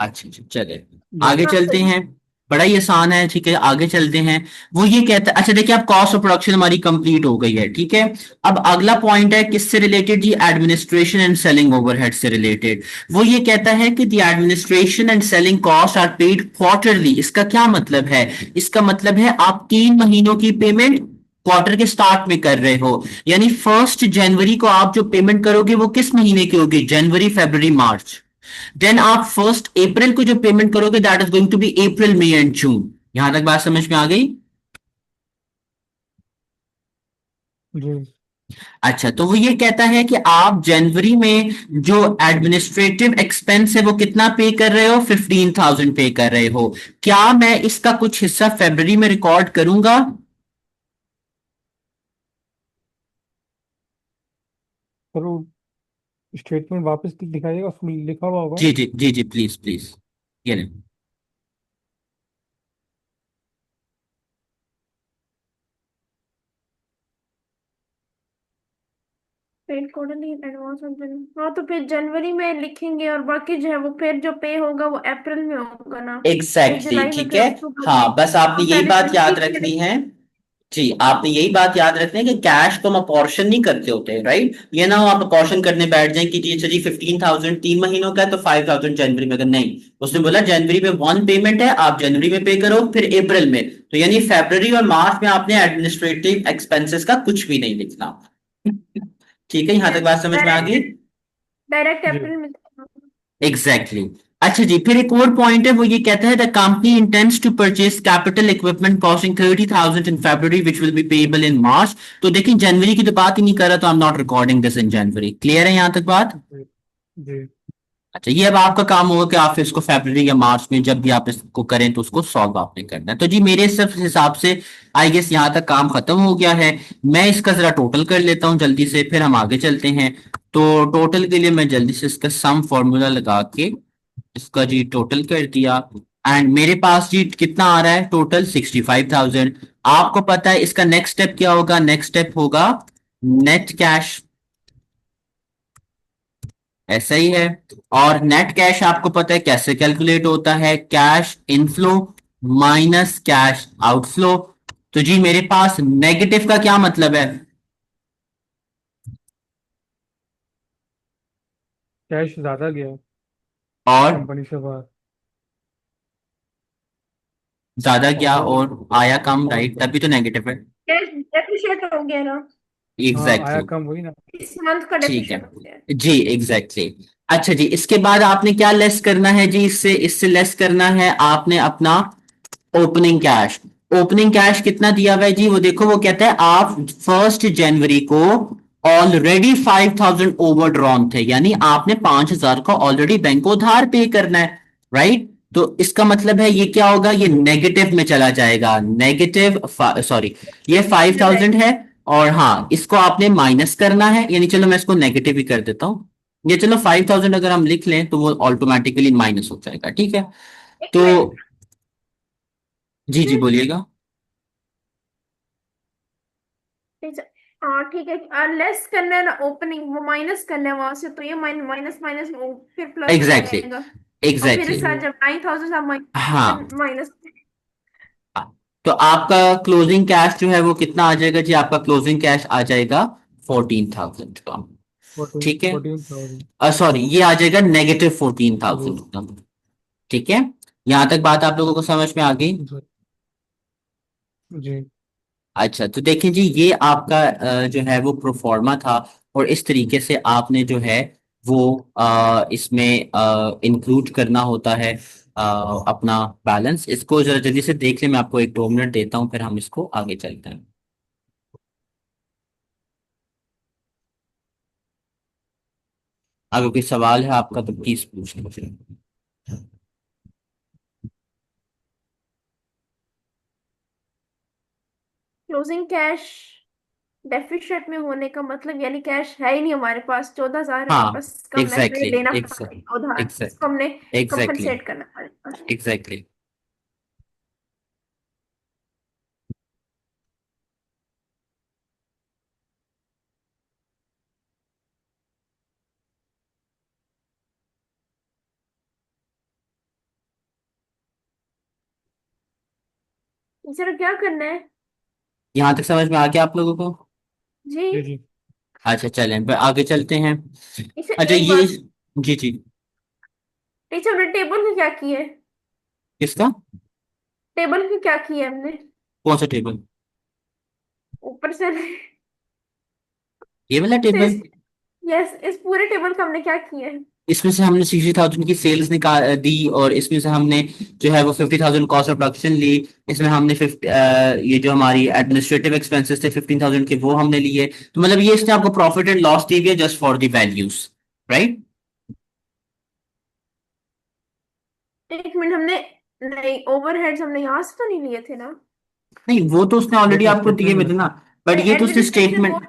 अच्छा जी, चले जी आगे हाँ चलते सही। हैं। बड़ा ही आसान है, ठीक है, आगे चलते हैं। वो ये कहता है, अच्छा देखिए, अब कॉस्ट ऑफ प्रोडक्शन हमारी कंप्लीट हो गई है, ठीक है। अब अगला पॉइंट है किससे रिलेटेड जी, एडमिनिस्ट्रेशन एंड सेलिंग ओवरहेड से रिलेटेड। वो ये कहता है कि the administration and selling cost are paid quarterly. इसका क्या मतलब है? इसका मतलब है आप 3 महीनों की पेमेंट क्वार्टर के स्टार्ट में कर रहे हो, यानी 1 जनवरी को आप जो पेमेंट करोगे वो किस महीने की होगी, जनवरी फरवरी मार्च। देन आप 1 अप्रैल को जो पेमेंट करोगे that is going to be April May and June. यहां तक बात समझ में आ गई? जी अच्छा, तो वो ये कहता है कि आप जनवरी में जो एडमिनिस्ट्रेटिव एक्सपेंस है वो कितना पे कर रहे हो, 15,000 पे कर रहे हो। क्या मैं इसका कुछ हिस्सा फरवरी में रिकॉर्ड करूंगा? पर वो स्टेटमेंट वापस दिखाइएगा, उसमें लिखा हुआ होगा। जी जी जी जी, प्लीज प्लीज, ये नहीं। Paid quarterly advance of January, हाँ तो फिर जनवरी में लिखेंगे और बाकी जो है वो फिर जो पे होगा वो अप्रैल में होगा ना? फिर एग्जैक्टली जुलाई exactly, में, ठीक फिर है। अक्टूबर में। हाँ, बस आपने हाँ यही पहले बात जनवरी याद फिर। रखनी है। जी, आपने यही बात याद रखनी है कि कैश को हम अपॉर्शन नहीं करते होते, राइट? ये ना हो आप अपॉर्शन करने बैठ जाएं कि जी अच्छा जी 15,000 3 महीनों का है तो 5,000 जनवरी में, अगर नहीं, उसने बोला जनवरी में वन पेमेंट है, आप जनवरी में पे करो, फिर अप्रैल में, तो यानी फरवरी और मार्च में आपने एडमिनिस्ट्रेटिव एक्सपेंसेस का कुछ भी नहीं लिखना। ठीक है, यहां तक बात समझ में आ गई? डायरेक्ट डायरेक्ट जी अप्रैल में। Exactly exactly. अच्छा जी, फिर एक और पॉइंट है, वो ये कहता है the company intends to purchase capital equipment costing 30,000 in February which will be payable in March. तो देखिए, जनवरी की तो बात ही नहीं कर रहा, तो I am not recording this in January. Clear है यहां तक बात? जी जी अच्छा, ये अब आपका काम होगा कि आप इसको फरवरी या मार्च में जब भी आप इसको करें तो उसको सॉल्व आपने करना है। तो जी मेरे सिर्फ हिसाब से आई गेस यहाँ तक काम खत्म हो गया है। मैं इसका जरा टोटल कर लेता हूँ जल्दी से, फिर हम आगे चलते हैं। तो टोटल के लिए मैं जल्दी से इसका सम फॉर्मूला लगा के इसका जी टोटल कर दिया। एंड मेरे पास जी कितना आ रहा है टोटल, 65,000। आपको पता है इसका नेक्स्ट स्टेप क्या होगा? नेक्स्ट स्टेप होगा नेट कैश, ऐसा ही है। और नेट कैश आपको पता है कैसे कैलकुलेट होता है, cash inflow minus cash outflow. तो जी मेरे पास नेगेटिव का क्या मतलब है? कैश ज्यादा गया और कंपनी से बाहर। ज्यादा क्या और और आया कम, और राइट? तभी तो नेगेटिव है। कैश डेप्रिशिएट हो गया ना? हाँ आया एग्जैक्टली exactly. कम, वही ना। इस मंथ का ठीक है डेप्रिशिएट हो गया। जी, एग्जैक्टली exactly. अच्छा जी, इसके बाद आपने क्या लेस करना है जी, इससे इससे लेस करना है आपने अपना ओपनिंग कैश। ओपनिंग कैश कितना दिया हुआ है जी, वो देखो, वो कहता है आप 1 जनवरी को ऑलरेडी 5,000 ओवर ड्रॉन थे, यानी आपने 5,000 का ऑलरेडी बैंक को उधार पे करना है, राइट? तो इसका मतलब है ये क्या होगा, ये नेगेटिव में चला जाएगा, नेगेटिव, सॉरी, ये 5,000 है। और हाँ, इसको आपने माइनस करना है, यानी चलो मैं इसको नेगेटिव ही कर देता हूं। ये चलो 5,000 अगर हम लिख लें तो वो ऑटोमेटिकली माइनस हो जाएगा, ठीक है। एक तो मिनट। जी जी बोलिएगा। हाँ ठीक है, लेस करना है ना ओपनिंग, वो माइनस करना है वहां से, तो ये माइनस माइनस फिर प्लस हो एग्जैक्टली जाएगा। और फिर एग्जैक्टली इस साथ जब 9,000 आप हाँ। माइनस। तो आपका क्लोजिंग कैश जो है वो कितना आ जाएगा जी, आपका क्लोजिंग कैश आ जाएगा 14,000 का, फोर्टीन ठीक है। 14,000। सॉरी, ये आ जाएगा नेगेटिव जी 14,000 का, ठीक है। यहां तक बात आप लोगों को समझ में आ गई? जी जी अच्छा, तो देखिए जी, ये आपका जो है वो प्रोफॉर्मा था, और इस तरीके से आपने जो है वो इसमें इंक्लूड करना होता है अपना बैलेंस। इसको जरा जल्दी से देख ले, मैं आपको 1-2 मिनट देता हूँ, फिर हम इसको आगे चलते हैं। अगर कोई सवाल है आपका तो प्लीज पूछ लीजिए। क्लोजिंग कैश डेफिशिट में होने का मतलब यानी कैश है ही नहीं हमारे पास, 14,000 है, हाँ, बस कम है तो ये एग्जैक्टली लेना एग्जैक्टली पड़ेगा उधार, इसको एग्जैक्टली हमने एग्जैक्टली कंपनसेट करना पड़ेगा। एग्जैक्टली। टीचर क्या करना है? यहाँ तक समझ में आ गया आप लोगों को? जी। जी जी। अच्छा चलें फिर आगे चलते हैं। टीचर अच्छा एक ये, बात, जी जी। टीचर हमने टेबल की क्या की है? किसका? टेबल की क्या की है हमने? कौन सा टेबल? ऊपर से ये वाला से टेबल? यस, इस पूरे टेबल का हमने क्या किया है? इसमें से हमने 60,000 की सेल्स निकाल दी, और इसमें से हमने जो है वो 50,000 कॉस्ट ऑफ प्रोडक्शन ली। इसमें हमने 50 ये जो हमारी एडमिनिस्ट्रेटिव एक्सपेंसेस थे 15,000 के, वो हमने लिए। तो मतलब ये इसने आपको प्रॉफिट एंड लॉस दी हुई है just for the values, right? एक मिनट, हमने नहीं, ओवरहेड्स हमने यहाँ से तो नहीं लिए थे ना? नहीं, वो तो उसने वो ऑलरेडी तो आपको दिए स्टेटमेंट हुए में। थे ना। बट ये तो उसने एडमिनिस्ट्रेशन वो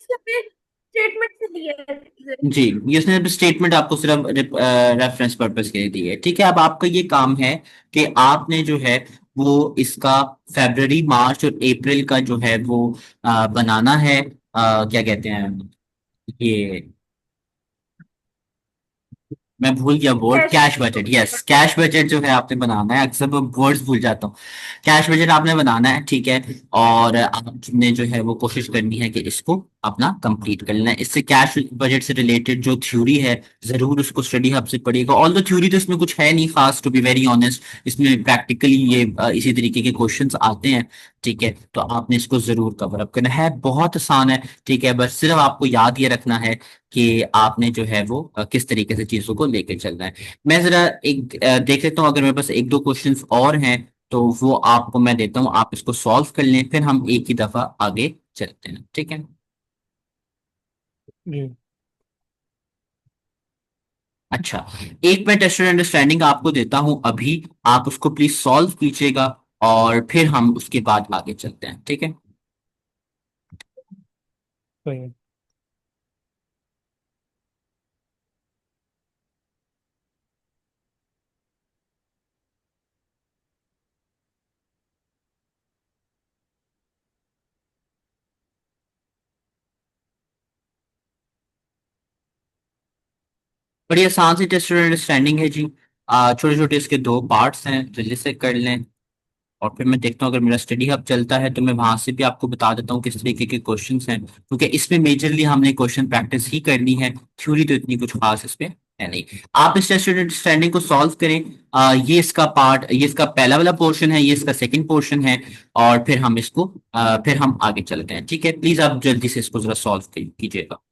स्टेटमेंट, स्टेटमेंट से लिए हैं। जी, ये उसने स्टेटमेंट आपको सिर्फ रेफरेंस पर्पस के लिए दी है, ठीक है। अब आपका ये काम है कि आपने जो है वो इसका फरवरी मार्च और अप्रैल का जो है वो बनाना है, क्या कहते हैं ये, मैं भूल गया word, cash cash budget, yes, cash budget जो है आपने बनाना है। अक्सर मैं वर्ड्स भूल जाता हूँ। कैश बजट आपने बनाना है, ठीक है। और आपने जो है वो कोशिश करनी है कि इसको अपना कंप्लीट कर लेना है। इससे कैश बजट से रिलेटेड जो थ्योरी है, जरूर उसको स्टडी हब से पढ़िएगा। ऑल द थ्योरी तो इसमें कुछ है नहीं खास, टू बी वेरी ऑनेस्ट। इसमें प्रैक्टिकली ये इसी तरीके के क्वेश्चंस आते हैं, ठीक है। तो आपने इसको जरूर कवर अप करना है, बहुत आसान है, ठीक है। बस सिर्फ आपको याद ये रखना है कि आपने जो है वो किस तरीके से चीजों को लेकर चलना है। मैं जरा एक देख लेता हूँ, अगर मेरे पास 1-2 क्वेश्चंस और हैं तो वो आपको मैं देता हूँ, आप इसको सॉल्व कर लें, फिर हम एक ही दफा आगे चलते हैं, ठीक है। जी अच्छा, एक मैं टेस्ट अंडरस्टैंडिंग आपको देता हूं अभी, आप उसको प्लीज सॉल्व कीजिएगा, और फिर हम उसके बाद आगे चलते हैं, ठीक है। सही है। बड़ी आसान सी टेस्ट अंडरस्टैंडिंग है जी। छोटे छोटे इसके 2 पार्ट्स हैं, जल्दी से कर लें। और फिर मैं देखता हूँ, अगर मेरा स्टडी हब चलता है तो मैं वहां से भी आपको बता देता हूँ किस तरीके के क्वेश्चंस हैं, क्योंकि इसमें मेजरली हमने क्वेश्चन प्रैक्टिस ही करनी है। थ्योरी तो इतनी कुछ खास इसमें है नहीं। आप इस टेस्ट अंडरस्टैंडिंग को सॉल्व करें। ये इसका पार्ट, ये इसका पहला वाला पोर्शन है, ये इसका सेकंड पोर्शन है। और फिर हम इसको फिर हम आगे चलते हैं, ठीक है। प्लीज आप जल्दी से इसको जरा सॉल्व कीजिएगा।